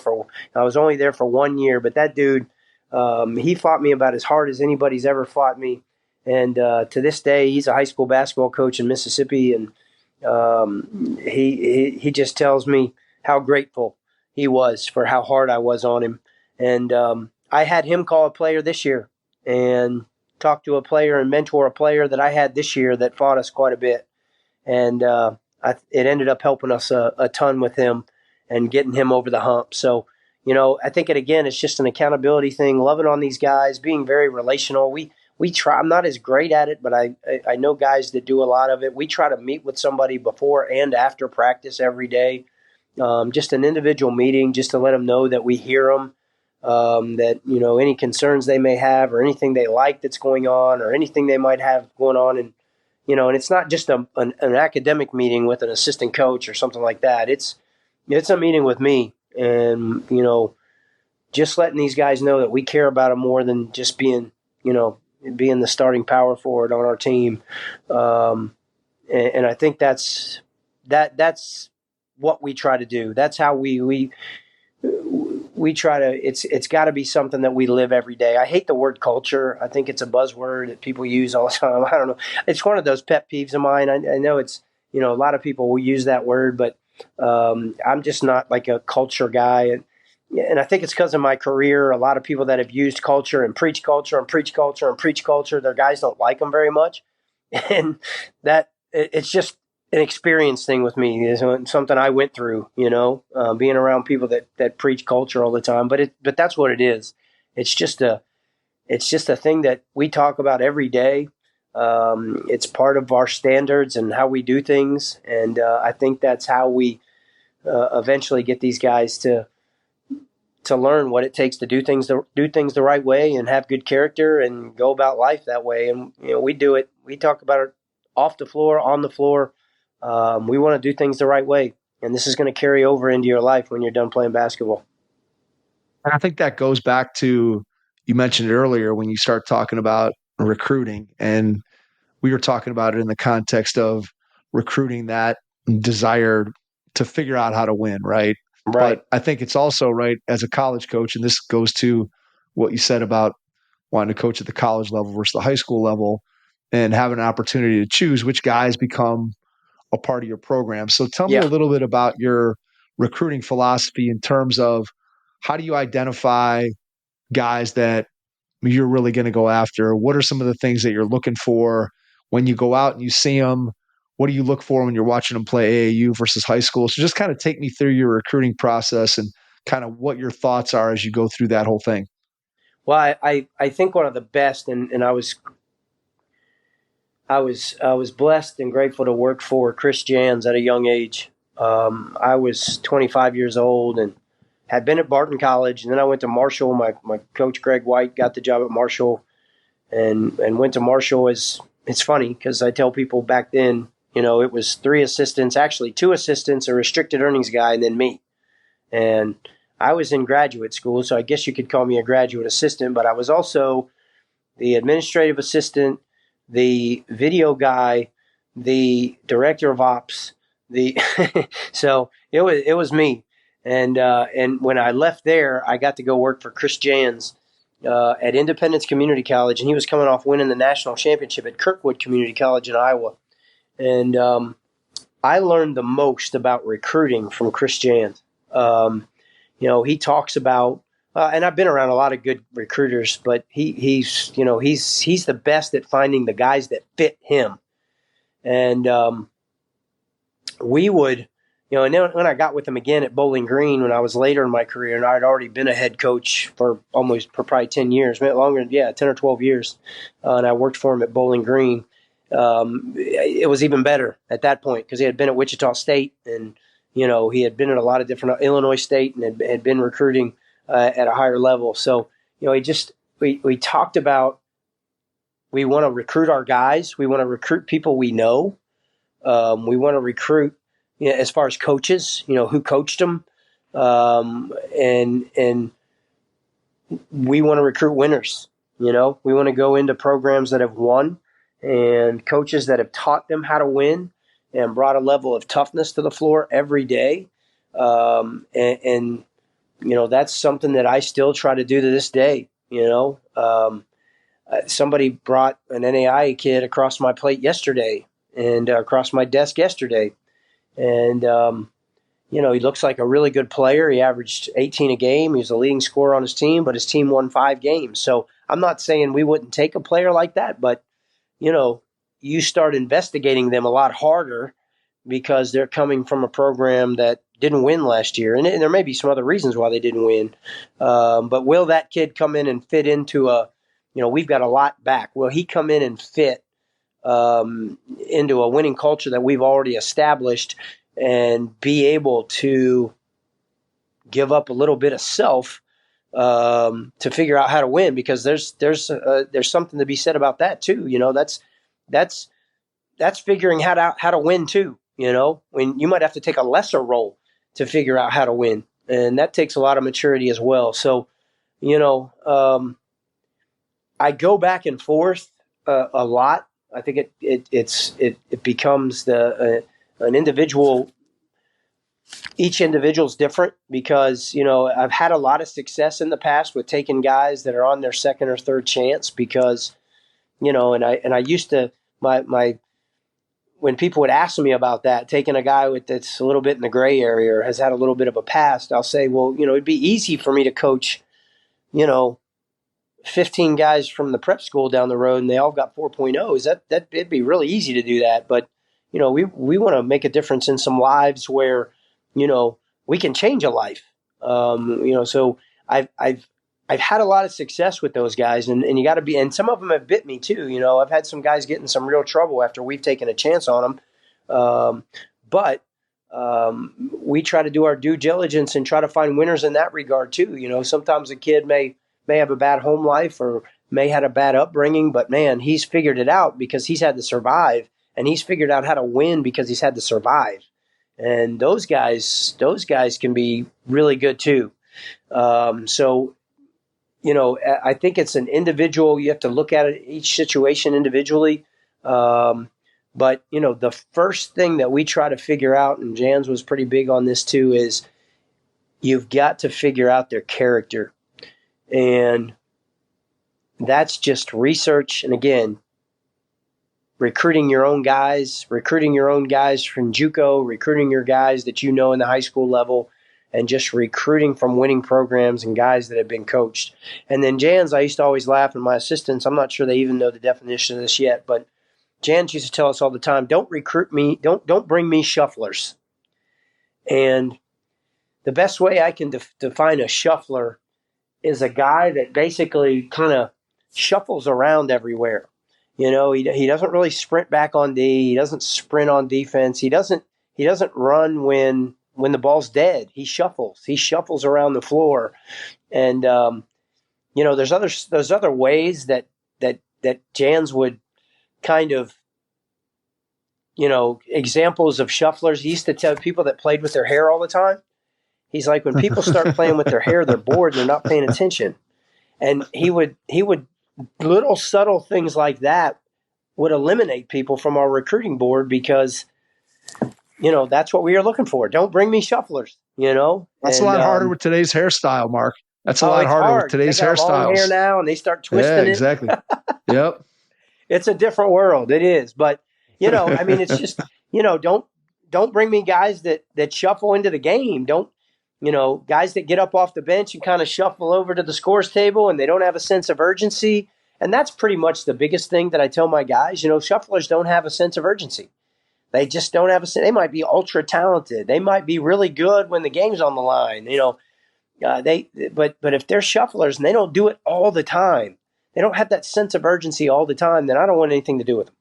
I was only there for 1 year, but that dude, he fought me about as hard as anybody's ever fought me. And to this day, he's a high school basketball coach in Mississippi, and he just tells me how grateful he was for how hard I was on him. And I had him call a player this year and talk to a player and mentor a player that I had this year that fought us quite a bit. And it ended up helping us a ton with him and getting him over the hump. So, I think it's just an accountability thing, loving on these guys, being very relational. We try. I'm not as great at it, but I know guys that do a lot of it. We try to meet with somebody before and after practice every day, just an individual meeting, just to let them know that we hear them, that any concerns they may have or anything they like that's going on or anything they might have going on, and and it's not just an academic meeting with an assistant coach or something like that. It's a meeting with me, and just letting these guys know that we care about them more than just being the starting power forward on our team. And I think that's what we try to do. That's how we try to. It's got to be something that we live every day. I hate the word culture. I think it's a buzzword that people use all the time. I don't know. It's one of those pet peeves of mine. I know it's a lot of people will use that word, but I'm just not like a culture guy. And I think it's because of my career. A lot of people that have used culture and preach culture and preach culture and preach culture, their guys don't like them very much, and that it's just an experience thing with me. It's something I went through, being around people that preach culture all the time. But that's what it is. It's just a thing that we talk about every day. It's part of our standards and how we do things. And I think that's how we eventually get these guys to learn what it takes to do things the right way and have good character and go about life that way. And we do it. We talk about it off the floor, on the floor. We want to do things the right way, and this is going to carry over into your life when you're done playing basketball. And I think that goes back to, you mentioned it earlier when you start talking about recruiting, and we were talking about it in the context of recruiting that desire to figure out how to win, right? Right. But I think it's also, right, as a college coach, and this goes to what you said about wanting to coach at the college level versus the high school level and having an opportunity to choose which guys become a part of your program. So tell me a little bit about your recruiting philosophy in terms of how do you identify guys that you're really going to go after? What are some of the things that you're looking for when you go out and you see them? What do you look for when you're watching them play AAU versus high school? So just kind of take me through your recruiting process and kind of what your thoughts are as you go through that whole thing. Well, I think one of the best, and I was blessed and grateful to work for Chris Jans at a young age. I was 25 years old and had been at Barton College, and then I went to Marshall. My coach, Greg White, got the job at Marshall and went to Marshall. It's funny because I tell people back then, it was 3 assistants, actually 2 assistants, a restricted earnings guy, and then me. And I was in graduate school, so I guess you could call me a graduate assistant, but I was also the administrative assistant, the video guy, the director of ops, so it was me. And when I left there, I got to go work for Chris Jans at Independence Community College, and he was coming off winning the national championship at Kirkwood Community College in Iowa. And I learned the most about recruiting from Chris Jans. He talks about, and I've been around a lot of good recruiters, but he's the best at finding the guys that fit him. And we would, and then when I got with him again at Bowling Green when I was later in my career, and I'd already been a head coach for probably 10 years, longer, 10 or 12 years, and I worked for him at Bowling Green. It was even better at that point because he had been at Wichita State, and he had been at a lot of different Illinois State and had been recruiting at a higher level. So we talked about, we want to recruit our guys, we want to recruit people we know, we want to recruit as far as coaches, who coached them, and we want to recruit winners. We want to go into programs that have won and coaches that have taught them how to win and brought a level of toughness to the floor every day. And that's something that I still try to do to this day. Somebody brought an NAIA kid across my plate yesterday and across my desk yesterday. And, he looks like a really good player. He averaged 18 a game. He was the leading scorer on his team, but his team won 5 games. So I'm not saying we wouldn't take a player like that, but you start investigating them a lot harder because they're coming from a program that didn't win last year. And there may be some other reasons why they didn't win. But will that kid come in and fit into we've got a lot back. Will he come in and fit into a winning culture that we've already established and be able to give up a little bit of self to figure out how to win? Because there's something to be said about that too. That's figuring how to win too. When you might have to take a lesser role to figure out how to win, and that takes a lot of maturity as well. So you know, I go back and forth a lot. I think it becomes an individual. Each individual is different because, I've had a lot of success in the past with taking guys that are on their second or third chance because, and I used to, my when people would ask me about that, taking a guy that's a little bit in the gray area or has had a little bit of a past, I'll say, well, it'd be easy for me to coach, 15 guys from the prep school down the road and they all got 4.0s. That it'd be really easy to do that. But, we want to make a difference in some lives where, we can change a life. So I've had a lot of success with those guys, and you got to be, and some of them have bit me too. I've had some guys get in some real trouble after we've taken a chance on them. But we try to do our due diligence and try to find winners in that regard too. Sometimes a kid may have a bad home life or may had a bad upbringing, but man, he's figured it out because he's had to survive, and he's figured out how to win because he's had to survive. And those guys can be really good too. So, I think it's an individual. You have to look at it, each situation individually. But, the first thing that we try to figure out, and Jans was pretty big on this too, is you've got to figure out their character. And that's just research. And again, recruiting your own guys from JUCO, recruiting your guys that in the high school level, and just recruiting from winning programs and guys that have been coached. And then Jans, I used to always laugh, and my assistants, I'm not sure they even know the definition of this yet, but Jans used to tell us all the time, don't recruit me, don't bring me shufflers. And the best way I can define a shuffler is a guy that basically kind of shuffles around everywhere. He doesn't really sprint back on D. He doesn't sprint on defense. He doesn't run when the ball's dead. He shuffles. He shuffles around the floor. And there's other ways that Jans would kind of, examples of shufflers. He used to tell people that played with their hair all the time. He's like, when people start playing with their hair, they're bored and they're not paying attention. And he would little subtle things like that would eliminate people from our recruiting board because, that's what we are looking for. Don't bring me shufflers, That's a lot harder with today's hairstyle, Mark. That's a lot harder with today's hairstyles. Long hair now, and they start twisting it. Exactly. Yep. It's a different world. It is. But, it's just, don't bring me guys that shuffle into the game. Don't, guys that get up off the bench and kind of shuffle over to the scores table and they don't have a sense of urgency. And that's pretty much the biggest thing that I tell my guys. Shufflers don't have a sense of urgency. They just don't have they might be ultra talented. They might be really good when the game's on the line. But if they're shufflers and they don't do it all the time, they don't have that sense of urgency all the time, then I don't want anything to do with them.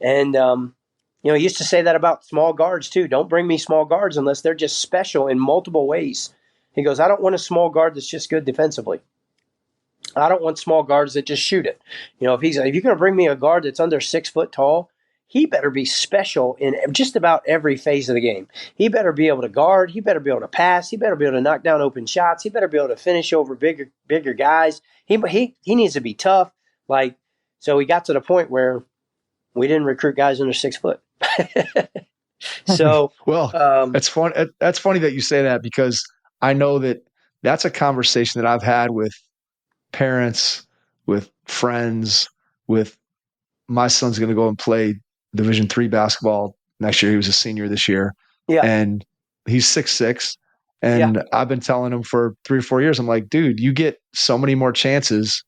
And, he used to say that about small guards too. Don't bring me small guards unless they're just special in multiple ways. He goes, I don't want a small guard that's just good defensively. I don't want small guards that just shoot it. If you're going to bring me a guard that's under 6 foot tall, he better be special in just about every phase of the game. He better be able to guard. He better be able to pass. He better be able to knock down open shots. He better be able to finish over bigger guys. He needs to be tough. So we got to the point where we didn't recruit guys under 6 foot. So, it's fun. That's funny that you say that because I know that's a conversation that I've had with parents, with friends, with my son's going to go and play Division III basketball next year. He was a senior this year. Yeah. And he's 6'6". And I've been telling him for 3 or 4 years, I'm like, dude, you get so many more chances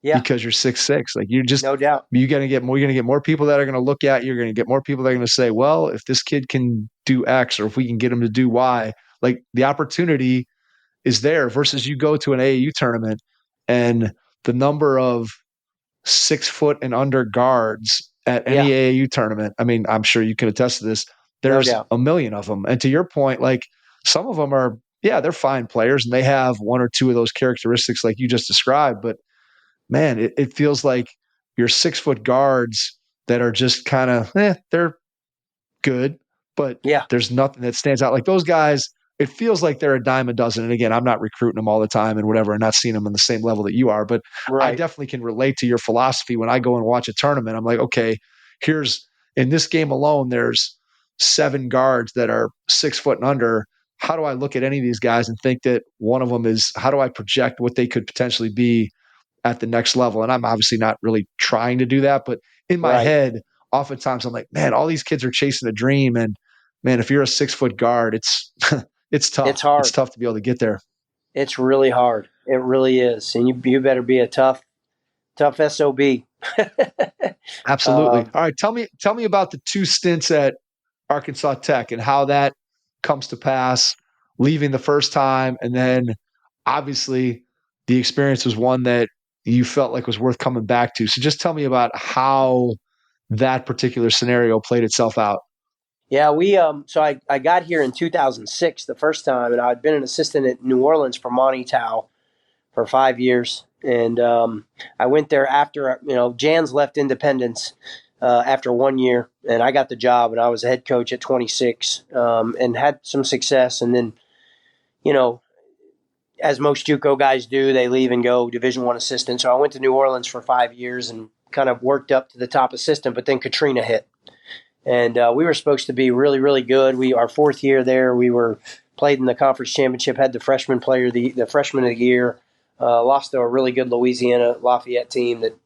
because you're 6'6". Like you're just, no doubt, you're going to get more people that are going to look at you. You're going to get more people that are going to say, well, if this kid can do X or if we can get him to do Y, like the opportunity is there versus you go to an AAU tournament and the number of 6 foot and under guards at any AAU tournament. I mean, I'm sure you can attest to this. There's a million of them. And to your point, like some of them are, they're fine players and they have 1 or 2 of those characteristics like you just described. But man, it feels like your 6 foot guards that are just kind of, they're good, but there's nothing that stands out. Like those guys, it feels like they're a dime a dozen. And again, I'm not recruiting them all the time and whatever, and not seeing them on the same level that you are. But I Right. definitely can relate to your philosophy when I go and watch a tournament. I'm like, okay, here's in this game alone, there's 7 guards that are 6 foot and under. How do I look at any of these guys and think that one of them is, how do I project what they could potentially be at the next level? And I'm obviously not really trying to do that, but in my Right. head, oftentimes I'm like, man, all these kids are chasing a dream. And man, if you're a 6 foot guard, it's, it's tough. It's hard. It's tough to be able to get there. It's really hard. It really is. And you better be a tough SOB. Absolutely. All right. Tell me about the 2 stints at Arkansas Tech and how that comes to pass, leaving the first time. And then obviously the experience was one that you felt like was worth coming back to. So just tell me about how that particular scenario played itself out. Yeah, so I got here in 2006 the first time, and I'd been an assistant at New Orleans for Monty Tao for 5 years. And I went there after, Jans left Independence after 1 year, and I got the job, and I was a head coach at 26 and had some success. And then, as most JUCO guys do, they leave and go Division I assistant. So I went to New Orleans for 5 years and kind of worked up to the top assistant, but then Katrina hit. And we were supposed to be really, really good. Our 4th year there, we were played in the conference championship, had the freshman the freshman of the year, lost to a really good Louisiana Lafayette team that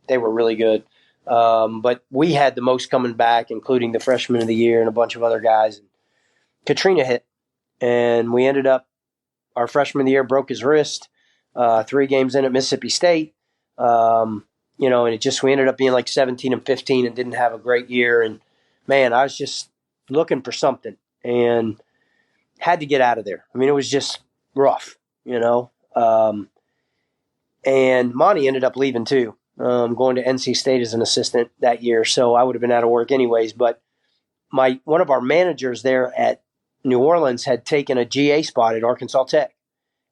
they were really good. But we had the most coming back, including the freshman of the year and a bunch of other guys. Katrina hit, and we ended up, our freshman of the year broke his wrist 3 games in at Mississippi State. And we ended up being like 17-15 and didn't have a great year. And man, I was just looking for something and had to get out of there. I mean, it was just rough, and Monty ended up leaving too, going to NC State as an assistant that year. So I would have been out of work anyways. But one of our managers there at New Orleans had taken a GA spot at Arkansas Tech.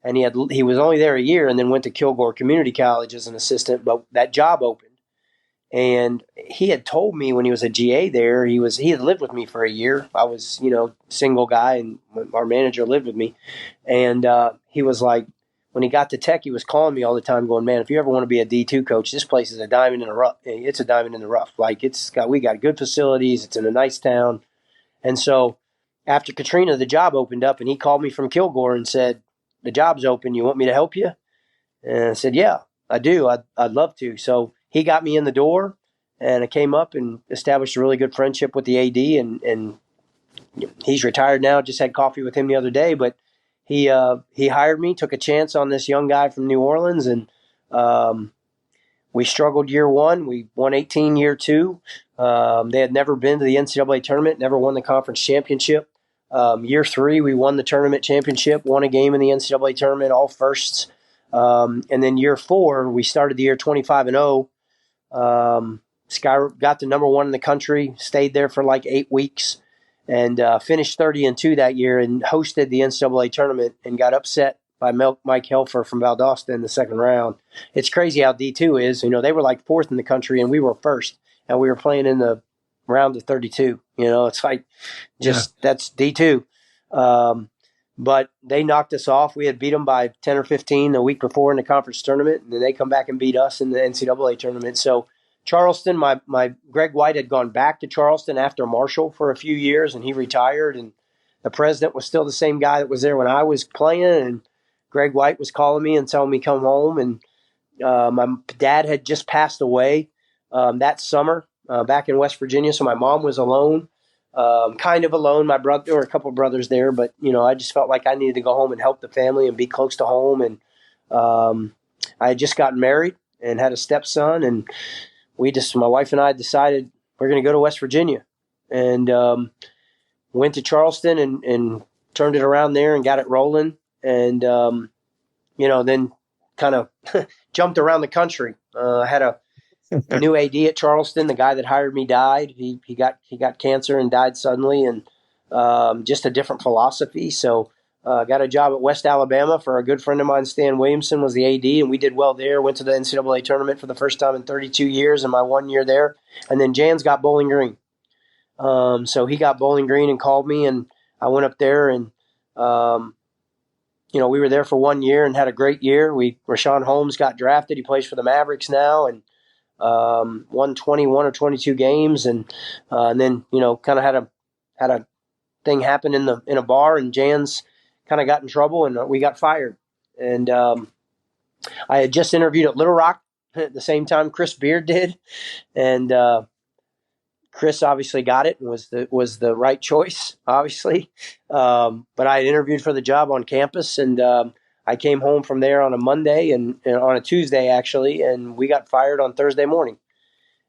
And he was only there a year and then went to Kilgore Community College as an assistant, but that job opened. And he had told me when he was a GA there, he had lived with me for a year. I was, single guy, and our manager lived with me. And he was like, when he got to Tech, he was calling me all the time going, man, if you ever want to be a D2 coach, this place is a diamond in the rough. It's a diamond in the rough. Like we got good facilities. It's in a nice town. And so after Katrina, the job opened up, and he called me from Kilgore and said, the job's open. You want me to help you? And I said, yeah, I do. I'd love to. So he got me in the door, and I came up and established a really good friendship with the AD, and he's retired now. Just had coffee with him the other day, but he hired me, took a chance on this young guy from New Orleans, and we struggled year 1. We won 18 year 2. They had never been to the NCAA tournament, never won the conference championship. Year 3, we won the tournament championship, won a game in the NCAA tournament, all firsts. And then year 4, we started the year 25-0. Got to number 1 in the country, stayed there for like 8 weeks, and finished 30-2 that year and hosted the NCAA tournament and got upset by Mike Helfer from Valdosta in the second round. It's crazy how D2 is. They were like 4th in the country and we were 1st, and we were playing in the round of 32. It's like that's D2. But they knocked us off. We had beat them by 10 or 15 the week before in the conference tournament, and then they come back and beat us in the NCAA tournament. So Charleston, my Greg White had gone back to Charleston after Marshall for a few years, and he retired, and the president was still the same guy that was there when I was playing, and Greg White was calling me and telling me come home, and my dad had just passed away that summer back in West Virginia, so my mom was alone. Kind of alone. My brother, there were a couple of brothers there, but I just felt like I needed to go home and help the family and be close to home. And I had just gotten married and had a stepson, and my wife and I decided we're going to go to West Virginia, and went to Charleston and turned it around there and got it rolling, and then kind of jumped around the country. I had a new AD at Charleston. The guy that hired me died. He got cancer and died suddenly, and just a different philosophy. So got a job at West Alabama for a good friend of mine, Stan Williamson, was the AD, and we did well there. Went to the NCAA tournament for the first time in 32 years in my 1 year there. And then Jans got Bowling Green. So he got Bowling Green and called me, and I went up there and We were there for 1 year and had a great year. Rashawn Holmes got drafted. He plays for the Mavericks now and won 21 or 22 games. And then, kind of had a thing happen in a bar, and Jans kind of got in trouble, and we got fired. And I had just interviewed at Little Rock at the same time Chris Beard did, and Chris obviously got it and was the right choice, obviously. But I had interviewed for the job on campus, and I came home from there on a Monday and on a Tuesday actually, and we got fired on Thursday morning.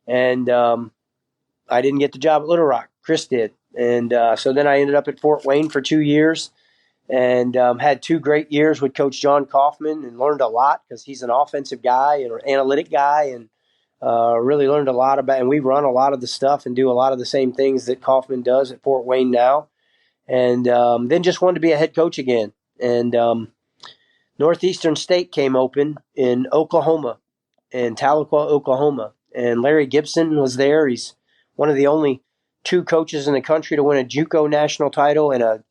And I didn't get the job at Little Rock. Chris did. And so then I ended up at Fort Wayne for 2 years and had 2 great years with Coach John Kaufman and learned a lot because he's an offensive guy and an analytic guy, and really learned a lot about, and we run a lot of the stuff and do a lot of the same things that Kaufman does at Fort Wayne now. And then just wanted to be a head coach again. And Northeastern State came open in Oklahoma, in Tahlequah, Oklahoma. And Larry Gibson was there. He's one of the only 2 coaches in the country to win a JUCO national title and a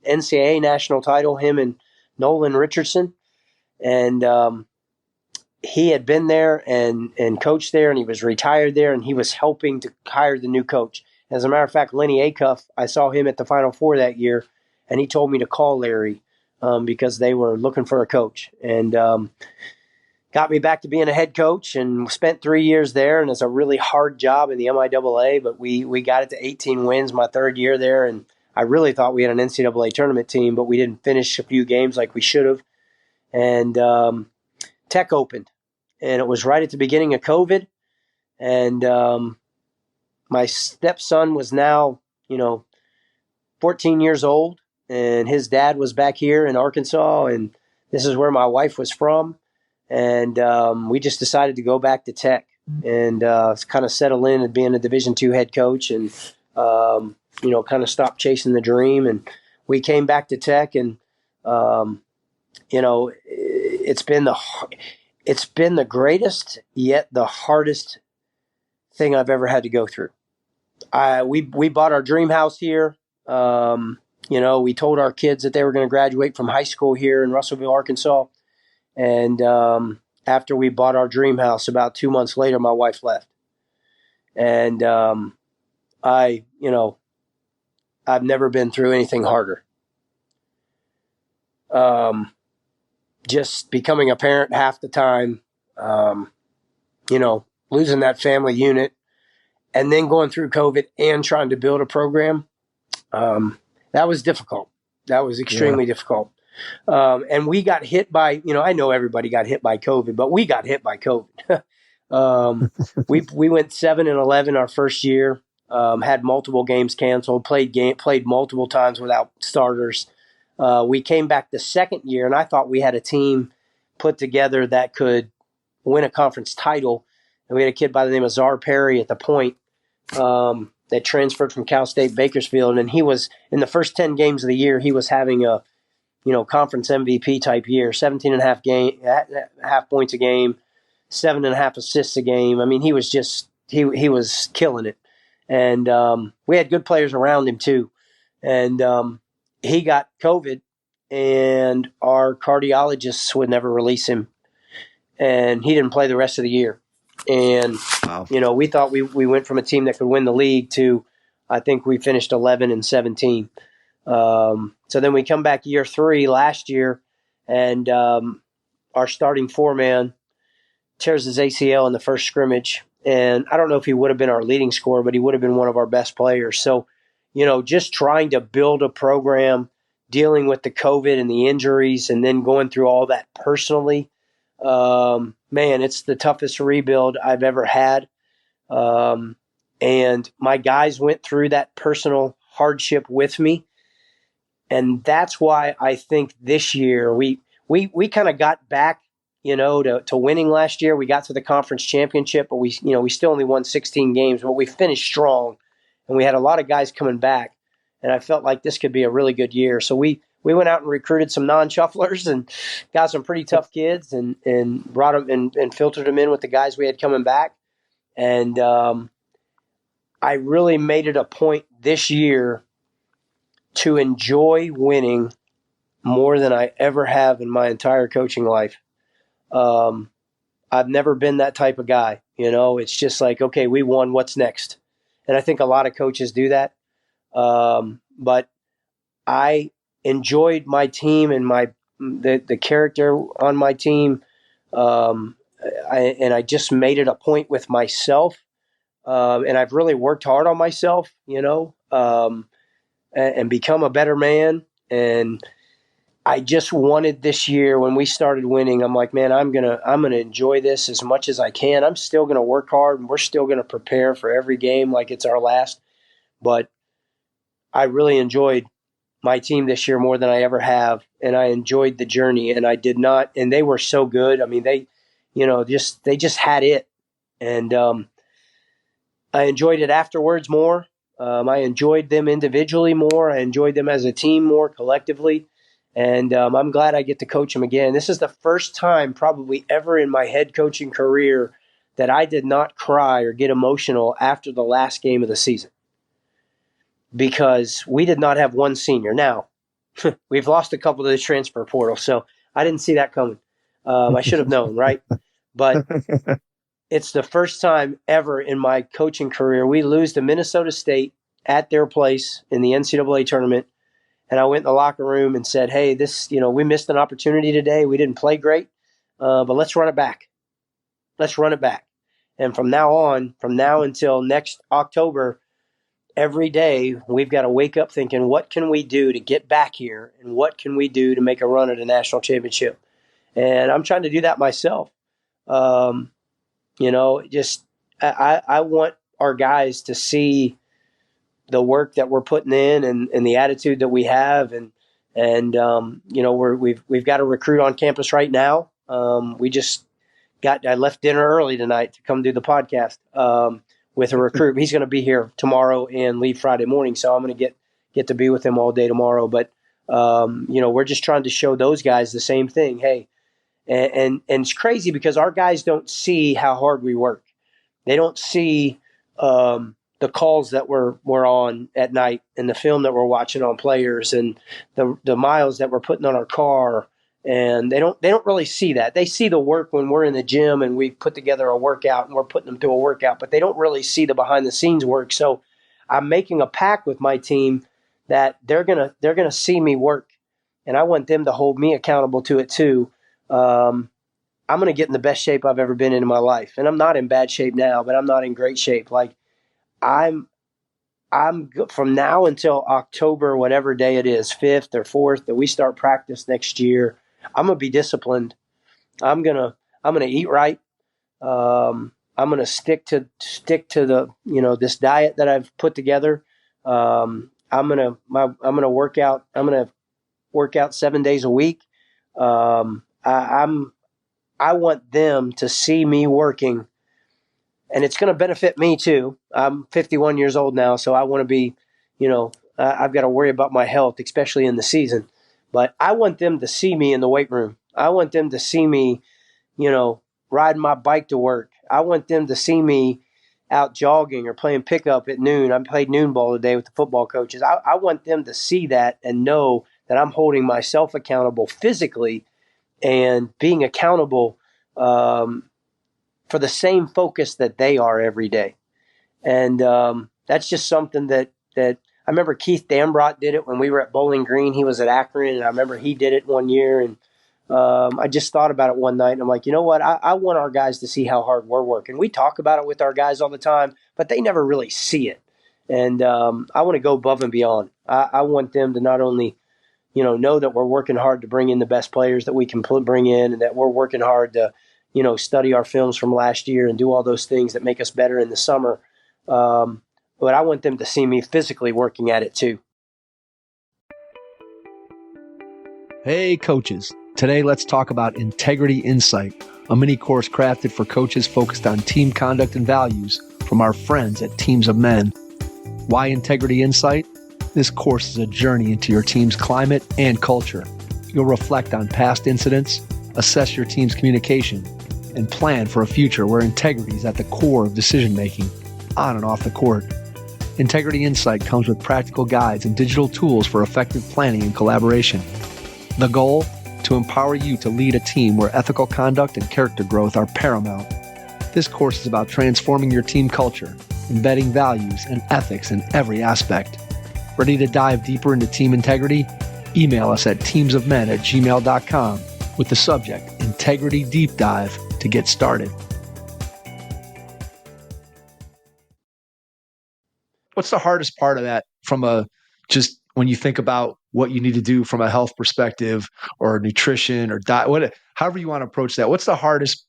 NCAA national title, him and Nolan Richardson. And he had been there and coached there, and he was retired there, and he was helping to hire the new coach. As a matter of fact, Lenny Acuff, I saw him at the Final Four that year, and he told me to call Larry because they were looking for a coach. And got me back to being a head coach and spent 3 years there. And it's a really hard job in the MIAA, but we got it to 18 wins my 3rd year there. And I really thought we had an NCAA tournament team, but we didn't finish a few games like we should have. And Tech opened, and it was right at the beginning of COVID. And my stepson was now, 14 years old, and his dad was back here in Arkansas, and this is where my wife was from. And we just decided to go back to Tech and kind of settle in and being a Division II head coach, and kind of stop chasing the dream. And we came back to Tech, and it's been the greatest yet the hardest thing I've ever had to go through. We bought our dream house here. We told our kids that they were going to graduate from high school here in Russellville, Arkansas. And after we bought our dream house, about 2 months later, my wife left. And I've never been through anything harder. Just becoming a parent half the time, losing that family unit, and then going through COVID and trying to build a program. That was difficult. That was extremely difficult. And we got hit by, I know everybody got hit by COVID, but we got hit by COVID. We went 7-11 our first year, had multiple games canceled, played multiple times without starters. We came back the second year, and I thought we had a team put together that could win a conference title. And we had a kid by the name of Czar Perry at the point that transferred from Cal State Bakersfield. And he was, in the first 10 games of the year, he was having a conference MVP type year, 17.5 points a game, 7.5 assists a game. I mean, he was just, he was killing it. And we had good players around him too. And he got COVID, and our cardiologists would never release him. And he didn't play the rest of the year. And, we thought we went from a team that could win the league to, I think we finished 11-17. So then we come back year 3 last year, and our starting 4-man tears his ACL in the first scrimmage. And I don't know if he would have been our leading scorer, but he would have been one of our best players. So, just trying to build a program, dealing with the COVID and the injuries, and then going through all that personally, man, it's the toughest rebuild I've ever had. And my guys went through that personal hardship with me. And that's why I think this year we kind of got back, to winning last year. We got to the conference championship, but we still only won 16 games, but we finished strong, and we had a lot of guys coming back, and I felt like this could be a really good year. So we went out and recruited some non-shufflers and got some pretty tough kids and brought them and filtered them in with the guys we had coming back. And I really made it a point this year to enjoy winning more than I ever have in my entire coaching life. I've never been that type of guy. It's just like, okay, we won. What's next? And I think a lot of coaches do that. But I enjoyed my team and the character on my team. I just made it a point with myself. And I've really worked hard on myself, and become a better man. And I just wanted this year, when we started winning, I'm like, man, I'm gonna enjoy this as much as I can. I'm still gonna work hard, and we're still gonna prepare for every game like it's our last. But I really enjoyed my team this year more than I ever have, and I enjoyed the journey. And I did not, and they were so good. I mean, they just had it, and I enjoyed it afterwards more. I enjoyed them individually more. I enjoyed them as a team more, collectively. And I'm glad I get to coach them again. This is the first time probably ever in my head coaching career that I did not cry or get emotional after the last game of the season, because we did not have one senior. Now, we've lost a couple to the transfer portal, so I didn't see that coming. I should have known, right? But it's the first time ever in my coaching career we lose to Minnesota State at their place in the NCAA tournament. And I went in the locker room and said, hey, we missed an opportunity today. We didn't play great, but let's run it back. Let's run it back. And from now until next October, every day we've got to wake up thinking, what can we do to get back here? And what can we do to make a run at a national championship? And I'm trying to do that myself. I want our guys to see the work that we're putting in and the attitude that we have. And we've got a recruit on campus right now. I left dinner early tonight to come do the podcast with a recruit. He's going to be here tomorrow and leave Friday morning. So I'm going to get to be with him all day tomorrow. But, we're just trying to show those guys the same thing. Hey, and it's crazy because our guys don't see how hard we work. They don't see the calls that we're on at night and the film that we're watching on players and the miles that we're putting on our car. And they don't really see that. They see the work when we're in the gym and we put together a workout and we're putting them through a workout, but they don't really see the behind the scenes work. So I'm making a pact with my team that they're gonna see me work, and I want them to hold me accountable to it too. I'm going to get in the best shape I've ever been in my life. And I'm not in bad shape now, but I'm not in great shape. Like I'm from now until October, whatever day it is, 5th or 4th, that we start practice next year, I'm going to be disciplined. I'm going to eat right. I'm going to stick to the, this diet that I've put together. I'm going to work out. I'm going to work out 7 days a week. I want them to see me working, and it's going to benefit me too. I'm 51 years old now, so I want to be, I've got to worry about my health, especially in the season. But I want them to see me in the weight room. I want them to see me, riding my bike to work. I want them to see me out jogging or playing pickup at noon. I played noon ball today with the football coaches. I want them to see that and know that I'm holding myself accountable physically and being accountable for the same focus that they are every day. And that's just something that I remember Keith Dambrot did it when we were at Bowling Green. He was at Akron, and I remember he did it one year. And I just thought about it one night, and I'm like, you know what? I want our guys to see how hard we're working. We talk about it with our guys all the time, but they never really see it. And I want to go above and beyond. I want them to not only know that we're working hard to bring in the best players that we can bring in, and that we're working hard to, study our films from last year and do all those things that make us better in the summer. But I want them to see me physically working at it too. Hey, coaches. Today, let's talk about Integrity Insight, a mini course crafted for coaches focused on team conduct and values from our friends at Teams of Men. Why Integrity Insight? This course is a journey into your team's climate and culture. You'll reflect on past incidents, assess your team's communication, and plan for a future where integrity is at the core of decision-making, on and off the court. Integrity Insight comes with practical guides and digital tools for effective planning and collaboration. The goal? To empower you to lead a team where ethical conduct and character growth are paramount. This course is about transforming your team culture, embedding values and ethics in every aspect. Ready to dive deeper into team integrity? Email us at teamsofmen@gmail.com with the subject Integrity Deep Dive to get started. What's the hardest part of that just when you think about what you need to do from a health perspective or nutrition or diet, however you want to approach that? What's the hardest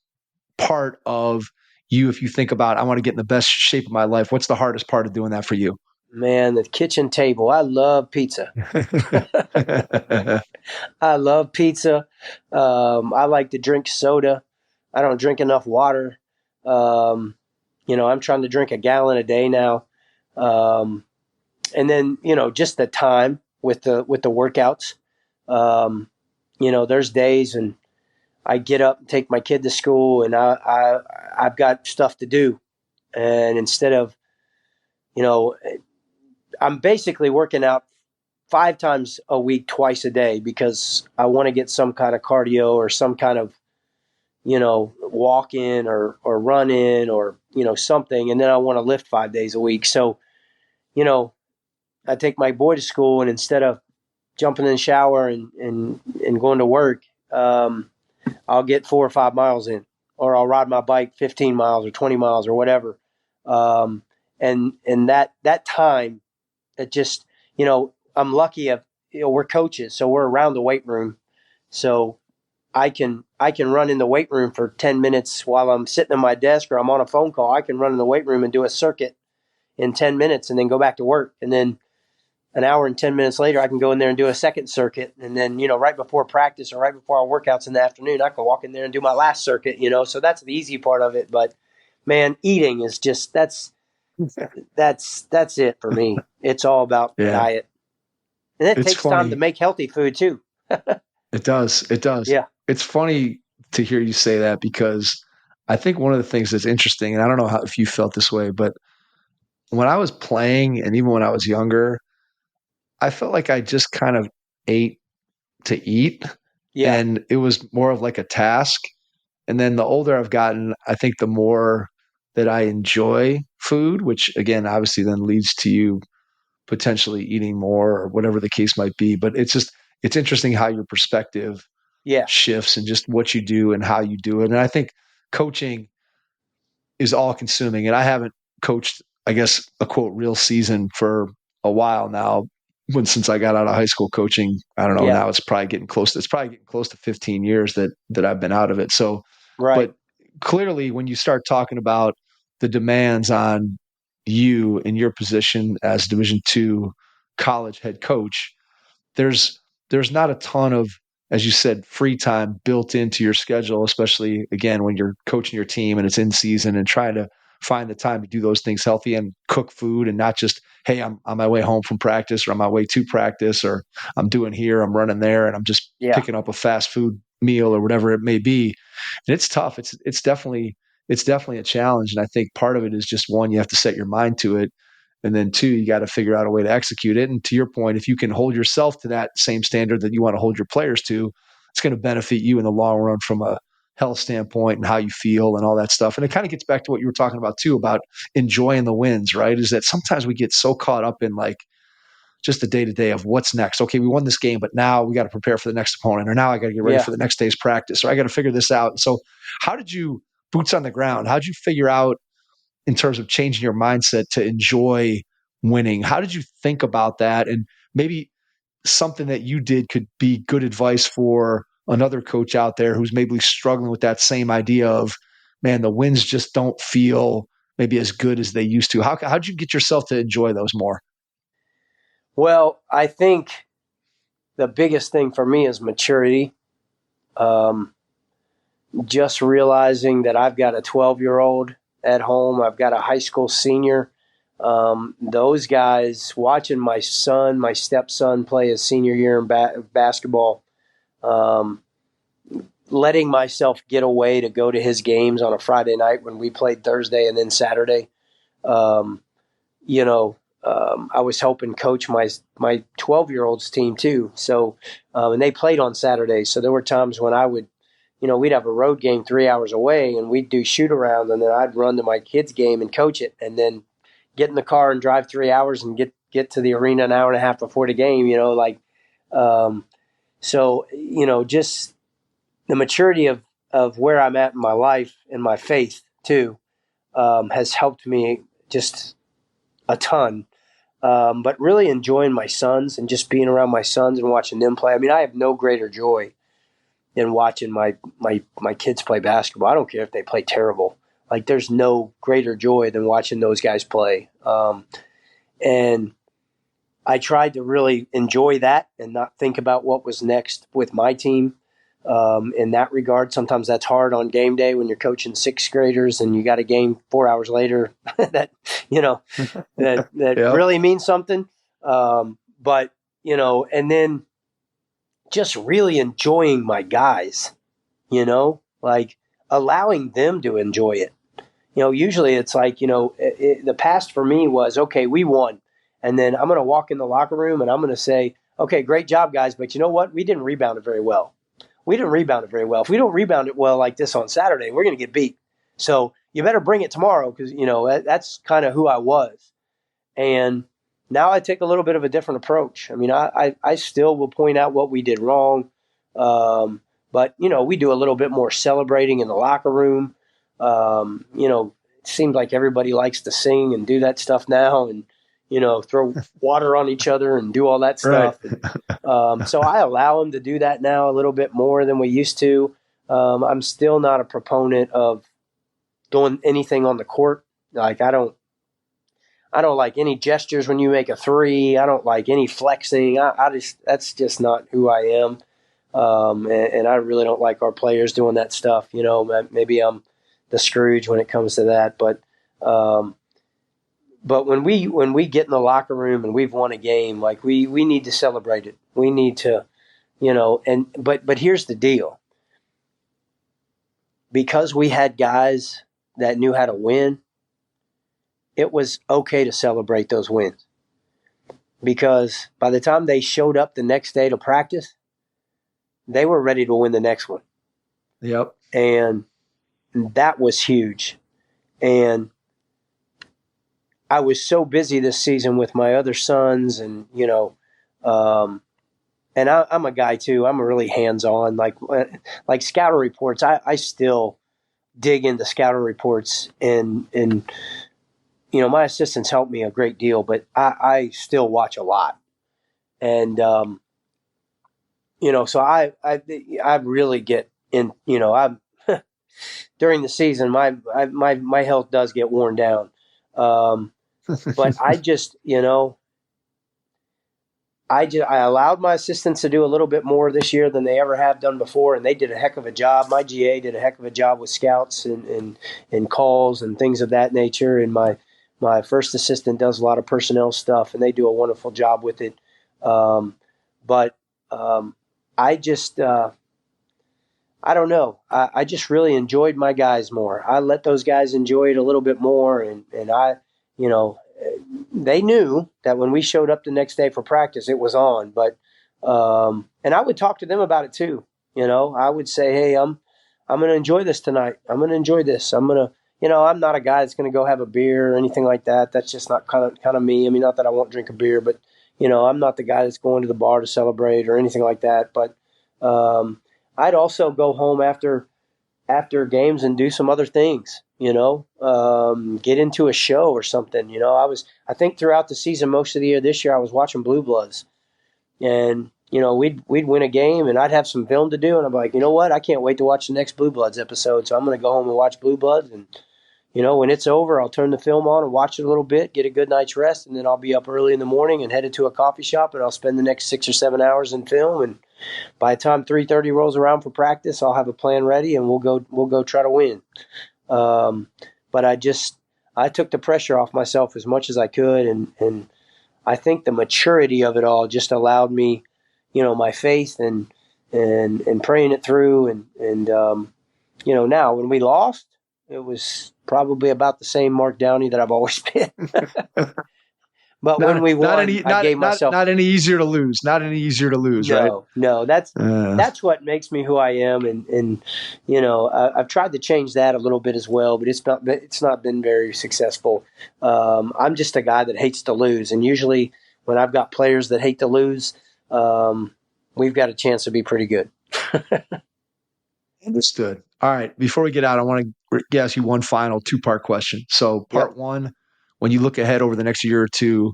part of you if you think about, I want to get in the best shape of my life? What's the hardest part of doing that for you? Man, the kitchen table. I love pizza. I love pizza. I like to drink soda. I don't drink enough water. I'm trying to drink a gallon a day now. And then, just the time with the workouts. There's days and I get up and take my kid to school and I've got stuff to do. And instead of, I'm basically working out 5 times a week, twice a day, because I want to get some kind of cardio or some kind of, walk in or run in or, something. And then I want to lift 5 days a week. So, I take my boy to school, and instead of jumping in the shower and going to work, I'll get 4 or 5 miles in, or I'll ride my bike 15 miles or 20 miles or whatever. And that time, it just, I'm lucky we're coaches, so we're around the weight room. So I can run in the weight room for 10 minutes while I'm sitting at my desk or I'm on a phone call. I can run in the weight room and do a circuit in 10 minutes and then go back to work. And then an hour and 10 minutes later, I can go in there and do a second circuit. And then, right before practice or right before our workouts in the afternoon, I can walk in there and do my last circuit, so that's the easy part of it. But man, eating is just, that's it for me. It's all about diet. And it takes time to make healthy food too. It does. Yeah. It's funny to hear you say that, because I think one of the things that's interesting, and I don't know if you felt this way, but when I was playing and even when I was younger, I felt like I just kind of ate to eat. Yeah. And it was more of like a task. And then the older I've gotten, I think the more that I enjoy food, which again, obviously then leads to you potentially eating more or whatever the case might be. But it's interesting how your perspective shifts and just what you do and how you do it. And I think coaching is all consuming. And I haven't coached, I guess, a quote real season for a while now. Since I got out of high school coaching, I don't know, now it's probably getting close to 15 years that I've been out of it. So, but clearly when you start talking about the demands on you in your position as Division II college head coach, there's not a ton of, as you said, free time built into your schedule, especially again, when you're coaching your team and it's in season and trying to find the time to do those things healthy and cook food and not just, hey, I'm on my way home from practice or on my way to practice or I'm doing here, I'm running there and I'm just picking up a fast food meal or whatever it may be. And it's tough. It's definitely a challenge. And I think part of it is just, one, you have to set your mind to it. And then 2, you got to figure out a way to execute it. And to your point, if you can hold yourself to that same standard that you want to hold your players to, it's going to benefit you in the long run from a health standpoint and how you feel and all that stuff. And it kind of gets back to what you were talking about too, about enjoying the wins, right? Is that sometimes we get so caught up in like just the day-to-day of what's next. Okay, we won this game, but now we got to prepare for the next opponent, or now I got to get ready for the next day's practice, or I got to figure this out. And so how did you, boots on the ground, how did you figure out in terms of changing your mindset to enjoy winning? How did you think about that? And maybe something that you did could be good advice for another coach out there who's maybe struggling with that same idea of, man, the wins just don't feel maybe as good as they used to. How'd you get yourself to enjoy those more? Well, I think the biggest thing for me is maturity. Just realizing that I've got a 12-year-old at home. I've got a high school senior. Those guys, watching my stepson play his senior year in basketball, letting myself get away to go to his games on a Friday night when we played Thursday and then Saturday. I was helping coach my 12-year-old's team too. So, and they played on Saturdays. So there were times when I would, we'd have a road game 3 hours away, and we'd do shoot around, and then I'd run to my kids' game and coach it, and then get in the car and drive 3 hours and get to the arena an hour and a half before the game. So just the maturity of where I'm at in my life and my faith too has helped me just a ton. But really enjoying my sons and just being around my sons and watching them play. I mean, I have no greater joy than watching my kids play basketball. I don't care if they play terrible. Like, there's no greater joy than watching those guys play. And I tried to really enjoy that and not think about what was next with my team. In that regard, sometimes that's hard on game day when you're coaching sixth graders and you got a game 4 hours later that yep. Really means something. But and then just really enjoying my guys, like allowing them to enjoy it. Usually it's like, the past for me was, okay, we won. And then I'm going to walk in the locker room and I'm going to say, okay, great job, guys. But you know what? We didn't rebound it very well. If we don't rebound it well like this on Saturday, we're going to get beat. So you better bring it tomorrow because, that's kind of who I was. And now I take a little bit of a different approach. I mean, I still will point out what we did wrong. But, we do a little bit more celebrating in the locker room. It seems like everybody likes to sing and do that stuff now and, throw water on each other and do all that stuff. Right. And, so I allow them to do that now a little bit more than we used to. I'm still not a proponent of doing anything on the court. Like, I don't like any gestures when you make a three. I don't like any flexing. That's just not who I am. And I really don't like our players doing that stuff. Maybe I'm the Scrooge when it comes to that, but when we get in the locker room and we've won a game, like we need to celebrate it. We need to, but here's the deal. Because we had guys that knew how to win, it was okay to celebrate those wins. Because by the time they showed up the next day to practice, they were ready to win the next one. Yep. And that was huge. And I was so busy this season with my other sons and, and I'm a guy too. I'm really hands-on, like scouting reports. I still dig into scouting reports and my assistants help me a great deal, but I still watch a lot. And, so I really get in, I'm during the season, my health does get worn down. But I just, I allowed my assistants to do a little bit more this year than they ever have done before, and they did a heck of a job. My GA did a heck of a job with scouts and calls and things of that nature, and my first assistant does a lot of personnel stuff, and they do a wonderful job with it. But I just I don't know. I just really enjoyed my guys more. I let those guys enjoy it a little bit more, and I, they knew that when we showed up the next day for practice, it was on. But and I would talk to them about it too. I would say, hey, I'm going to enjoy this tonight. I'm going to enjoy this. I'm going to, I'm not a guy that's going to go have a beer or anything like that. That's just not kind of me. I mean, not that I won't drink a beer, but I'm not the guy that's going to the bar to celebrate or anything like that. But I'd also go home after games and do some other things. Get into a show or something. I think throughout the season, most of the year this year, I was watching Blue Bloods, and we'd win a game, and I'd have some film to do, and I'm like, you know what? I can't wait to watch the next Blue Bloods episode, so I'm going to go home and watch Blue Bloods, and when it's over, I'll turn the film on and watch it a little bit, get a good night's rest, and then I'll be up early in the morning and headed to a coffee shop, and I'll spend the next 6 or 7 hours in film, and by the time 3:30 rolls around for practice, I'll have a plan ready, and we'll go try to win. But I took the pressure off myself as much as I could, and I think the maturity of it all just allowed me, my faith and praying it through, and now when we lost, it was probably about the same Mark Downey that I've always been. But when we won, I gave myself not any easier to lose. Not any easier to lose, right? No. That's what makes me who I am, and I've tried to change that a little bit as well, but it's not been very successful. I'm just a guy that hates to lose, and usually when I've got players that hate to lose, we've got a chance to be pretty good. Understood. All right. Before we get out, I want to ask you one final 2-part question. So part one, when you look ahead over the next year or two,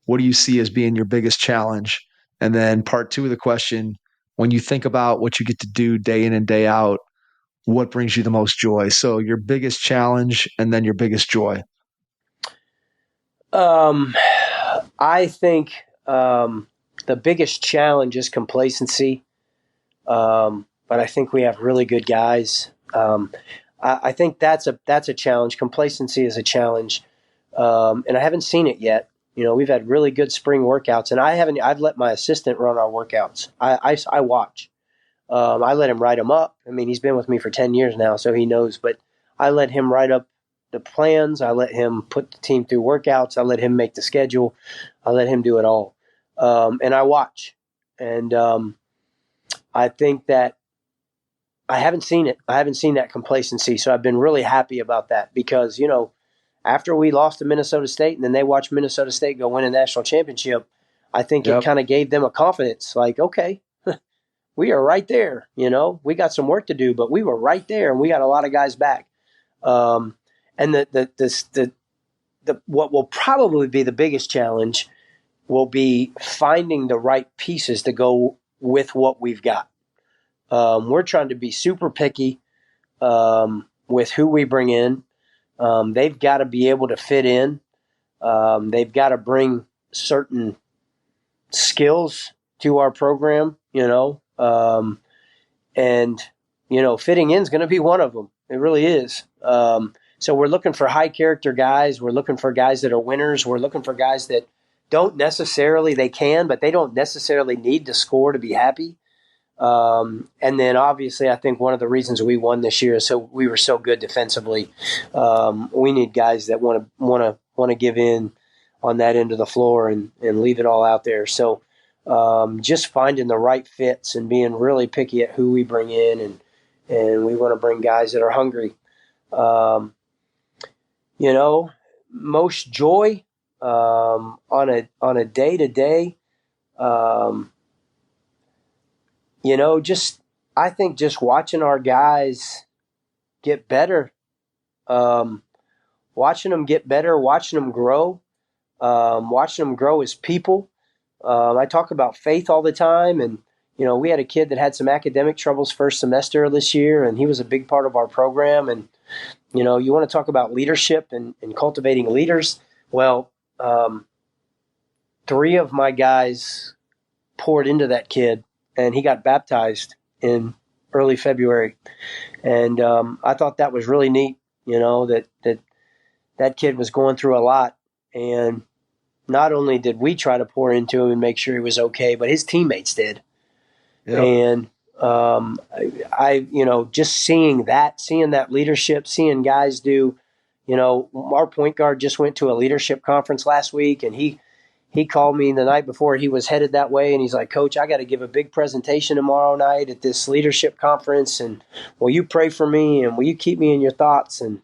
what do you see as being your biggest challenge? And then part 2 of the question, when you think about what you get to do day in and day out, what brings you the most joy? So your biggest challenge and then your biggest joy. I think the biggest challenge is complacency. But I think we have really good guys. I think that's a challenge. Complacency is a challenge, and I haven't seen it yet. We've had really good spring workouts, and I've let my assistant run our workouts. I watch. I let him write them up. I mean, he's been with me for 10 years now, so he knows. But I let him write up the plans. I let him put the team through workouts. I let him make the schedule. I let him do it all, and I watch. And I think that I haven't seen it. I haven't seen that complacency. So I've been really happy about that because, after we lost to Minnesota State and then they watched Minnesota State go win a national championship, I think it kind of gave them a confidence like, okay, we are right there. We got some work to do, but we were right there and we got a lot of guys back. And what will probably be the biggest challenge will be finding the right pieces to go with what we've got. We're trying to be super picky with who we bring in. They've got to be able to fit in. They've got to bring certain skills to our program, and fitting in is going to be one of them. It really is. So we're looking for high character guys. We're looking for guys that are winners. We're looking for guys that they can, but they don't necessarily need to score to be happy. And then obviously I think one of the reasons we won this year is so we were so good defensively. We need guys that want to give in on that end of the floor and leave it all out there. So just finding the right fits and being really picky at who we bring in, and we want to bring guys that are hungry. Most joy on a day-to-day. I think just watching our guys get better, watching them get better, watching them grow as people. I talk about faith all the time, and we had a kid that had some academic troubles first semester this year, and he was a big part of our program. And you want to talk about leadership and cultivating leaders. Well, 3 of my guys poured into that kid, and he got baptized in early February. And I thought that was really neat, that kid was going through a lot. And not only did we try to pour into him and make sure he was okay, but his teammates did. Yep. And I just seeing that leadership, seeing guys do, our point guard just went to a leadership conference last week, and he called me the night before he was headed that way, and he's like, Coach, I got to give a big presentation tomorrow night at this leadership conference, and will you pray for me, and will you keep me in your thoughts? And,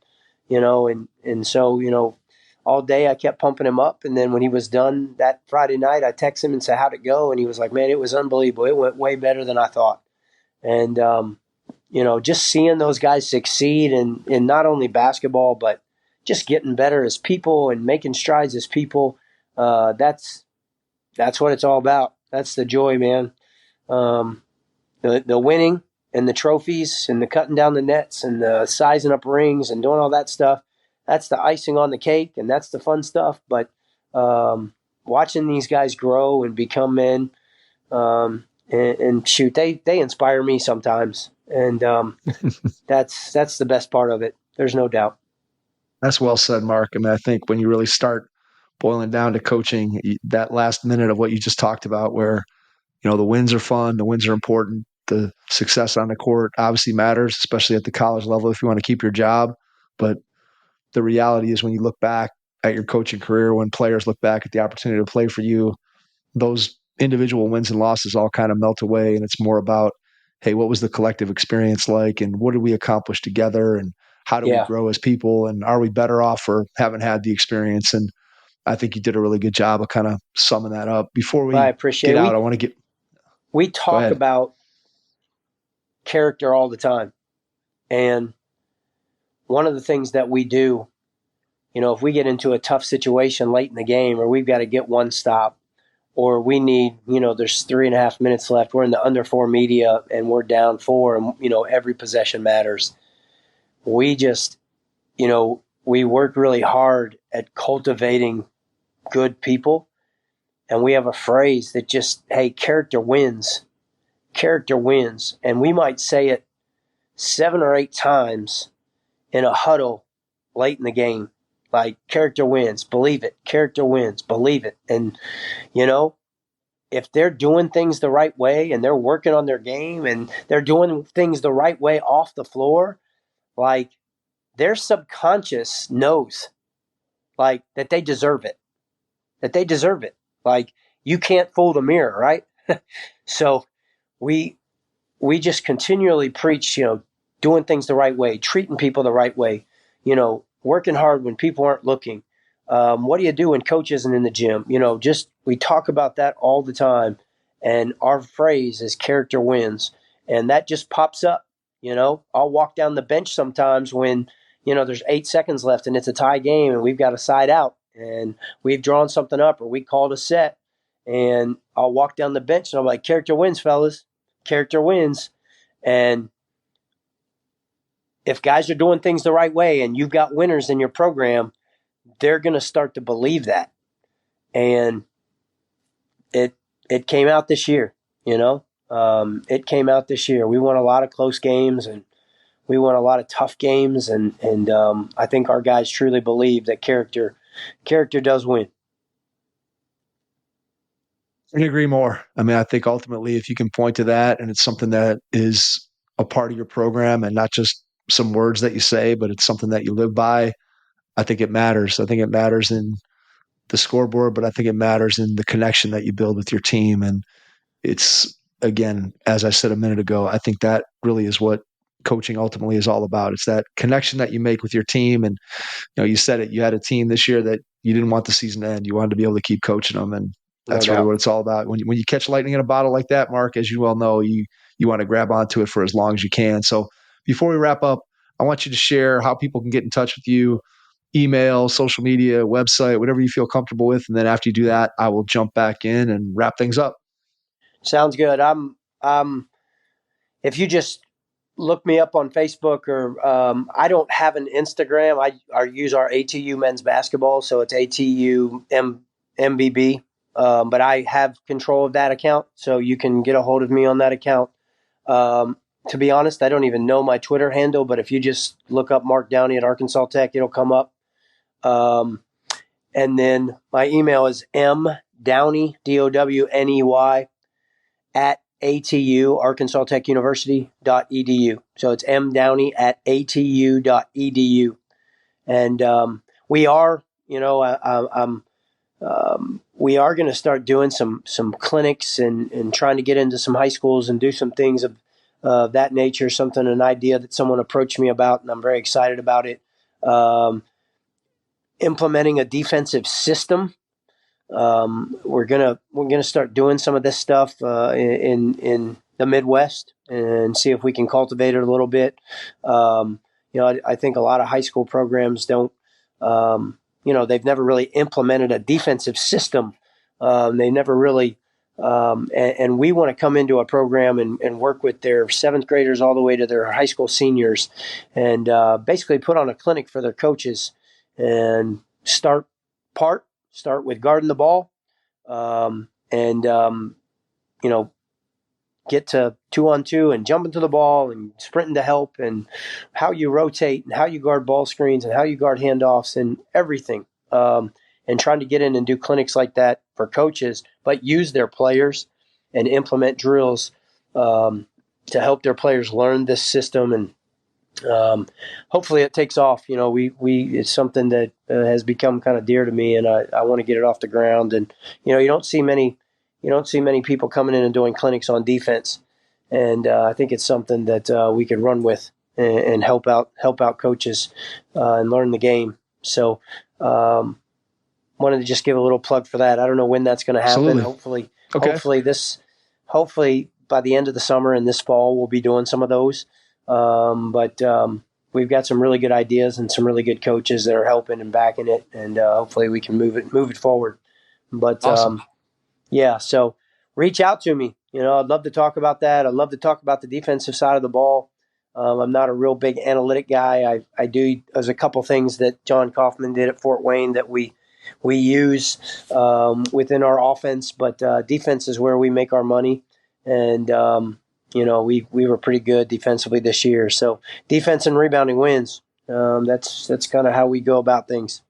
so, all day I kept pumping him up, and then when he was done that Friday night, I texted him and said, how'd it go? And he was like, man, it was unbelievable. It went way better than I thought. And, just seeing those guys succeed in not only basketball, but just getting better as people and making strides as people, that's what it's all about. That's the joy, man. The winning and the trophies and the cutting down the nets and the sizing up rings and doing all that stuff, that's the icing on the cake, and that's the fun stuff. But watching these guys grow and become men, and shoot, they inspire me sometimes, and that's the best part of it. There's no doubt. That's well said, Mark. I mean, I think when you really start boiling down to coaching, that last minute of what you just talked about, where the wins are fun, the wins are important, the success on the court obviously matters, especially at the college level if you want to keep your job. But the reality is, when you look back at your coaching career, when players look back at the opportunity to play for you, those individual wins and losses all kind of melt away. And it's more about, hey, what was the collective experience like? And what did we accomplish together? And how do we grow as people? And are we better off for having had the experience? And I think you did a really good job of kind of summing that up. Before we I appreciate get it. out, I want to get... We talk about character all the time. And one of the things that we do, if we get into a tough situation late in the game, or we've got to get one stop, or we need, there's 3.5 minutes left, we're in the under 4 media and we're down 4, and, every possession matters. We just, we work really hard at cultivating good people. And we have a phrase that just, hey, character wins. Character wins. And we might say it 7 or 8 times in a huddle late in the game. Like, character wins, believe it. Character wins, believe it. And, if they're doing things the right way and they're working on their game and they're doing things the right way off the floor, like, their subconscious knows, like, that they deserve it. That they deserve it. Like, you can't fool the mirror, right? So we just continually preach, doing things the right way, treating people the right way, working hard when people aren't looking. What do you do when coach isn't in the gym? We talk about that all the time. And our phrase is character wins. And that just pops up. I'll walk down the bench sometimes when, there's 8 seconds left and it's a tie game and we've got a side out and we've drawn something up or we called a set. And I'll walk down the bench and I'm like, character wins, fellas. Character wins. And if guys are doing things the right way and you've got winners in your program, they're going to start to believe that. And it came out this year, it came out this year. We won a lot of close games and we won a lot of tough games. And I think our guys truly believe that character does win. I agree more. I mean, I think ultimately if you can point to that and it's something that is a part of your program and not just some words that you say, but it's something that you live by, I think it matters. I think it matters in the scoreboard, but I think it matters in the connection that you build with your team. And it's, again, as I said a minute ago, I think that really is what coaching ultimately is all about. It's that connection that you make with your team. And, you said it, you had a team this year that you didn't want the season to end. You wanted to be able to keep coaching them. And that's really what it's all about. When you catch lightning in a bottle like that, Mark, as you well know, you want to grab onto it for as long as you can. So before we wrap up, I want you to share how people can get in touch with you, email, social media, website, whatever you feel comfortable with. And then after you do that, I will jump back in and wrap things up. Sounds good. If you just look me up on Facebook or I don't have an Instagram. I use our ATU men's basketball. So it's ATU MBB. But I have control of that account. So you can get a hold of me on that account. To be honest, I don't even know my Twitter handle, but if you just look up Mark Downey at Arkansas Tech, it'll come up. And then my email is mdowney, DOWNEY, at ATU, Arkansas Tech University.edu. So it's mdowney at ATU.edu. And we are, we are going to start doing some clinics and trying to get into some high schools and do some things of that nature, an idea that someone approached me about, and I'm very excited about it. Implementing a defensive system. We're gonna start doing some of this stuff in the Midwest and see if we can cultivate it a little bit. I think a lot of high school programs don't. They've never really implemented a defensive system. They never really. And we want to come into a program and work with their 7th graders all the way to their high school seniors and basically put on a clinic for their coaches and start with guarding the ball get to 2-on-2 and jumping to the ball and sprinting to help and how you rotate and how you guard ball screens and how you guard handoffs and everything. And trying to get in and do clinics like that for coaches, but use their players and implement drills to help their players learn this system hopefully it takes off. It's something that has become kind of dear to me, and I want to get it off the ground. And you don't see many people coming in and doing clinics on defense, and I think it's something that we can run with and help out coaches and learn the game. So wanted to just give a little plug for that. I don't know when that's going to happen. Absolutely. Hopefully by the end of the summer and this fall we'll be doing some of those. But we've got some really good ideas and some really good coaches that are helping and backing it, and hopefully we can move it forward. But awesome. So reach out to me. I'd love to talk about that. I'd love to talk about the defensive side of the ball. I'm not a real big analytic guy. There's a couple things that John Kaufman did at Fort Wayne that we use within our offense, but defense is where we make our money. And we were pretty good defensively this year. So defense and rebounding wins. That's kind of how we go about things.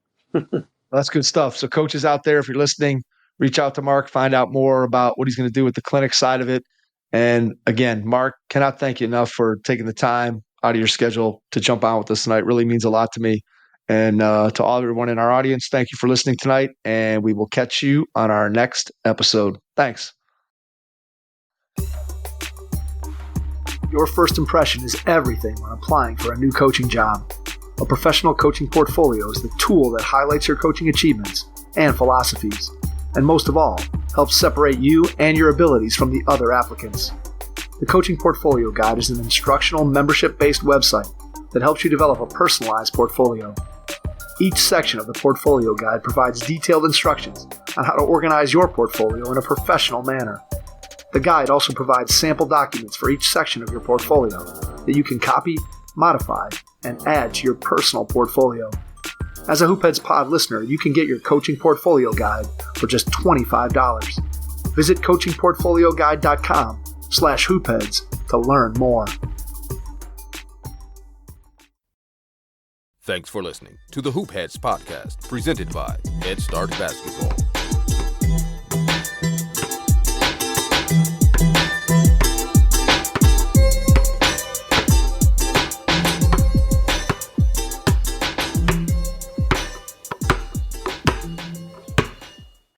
That's good stuff. So coaches out there, if you're listening, reach out to Mark, find out more about what he's going to do with the clinic side of it. And again, Mark, cannot thank you enough for taking the time out of your schedule to jump on with us tonight. Really means a lot to me. And to all everyone in our audience, thank you for listening tonight. And we will catch you on our next episode. Thanks. Your first impression is everything when applying for a new coaching job. A professional coaching portfolio is the tool that highlights your coaching achievements and philosophies, and most of all, helps separate you and your abilities from the other applicants. The Coaching Portfolio Guide is an instructional, membership-based website that helps you develop a personalized portfolio. Each section of the Portfolio Guide provides detailed instructions on how to organize your portfolio in a professional manner. The guide also provides sample documents for each section of your portfolio that you can copy, modify, and add to your personal portfolio. As a Hoopheads Pod listener, you can get your Coaching Portfolio Guide for just $25. Visit coachingportfolioguide.com/hoopheads to learn more. Thanks for listening to the Hoopheads podcast, presented by Head Start Basketball.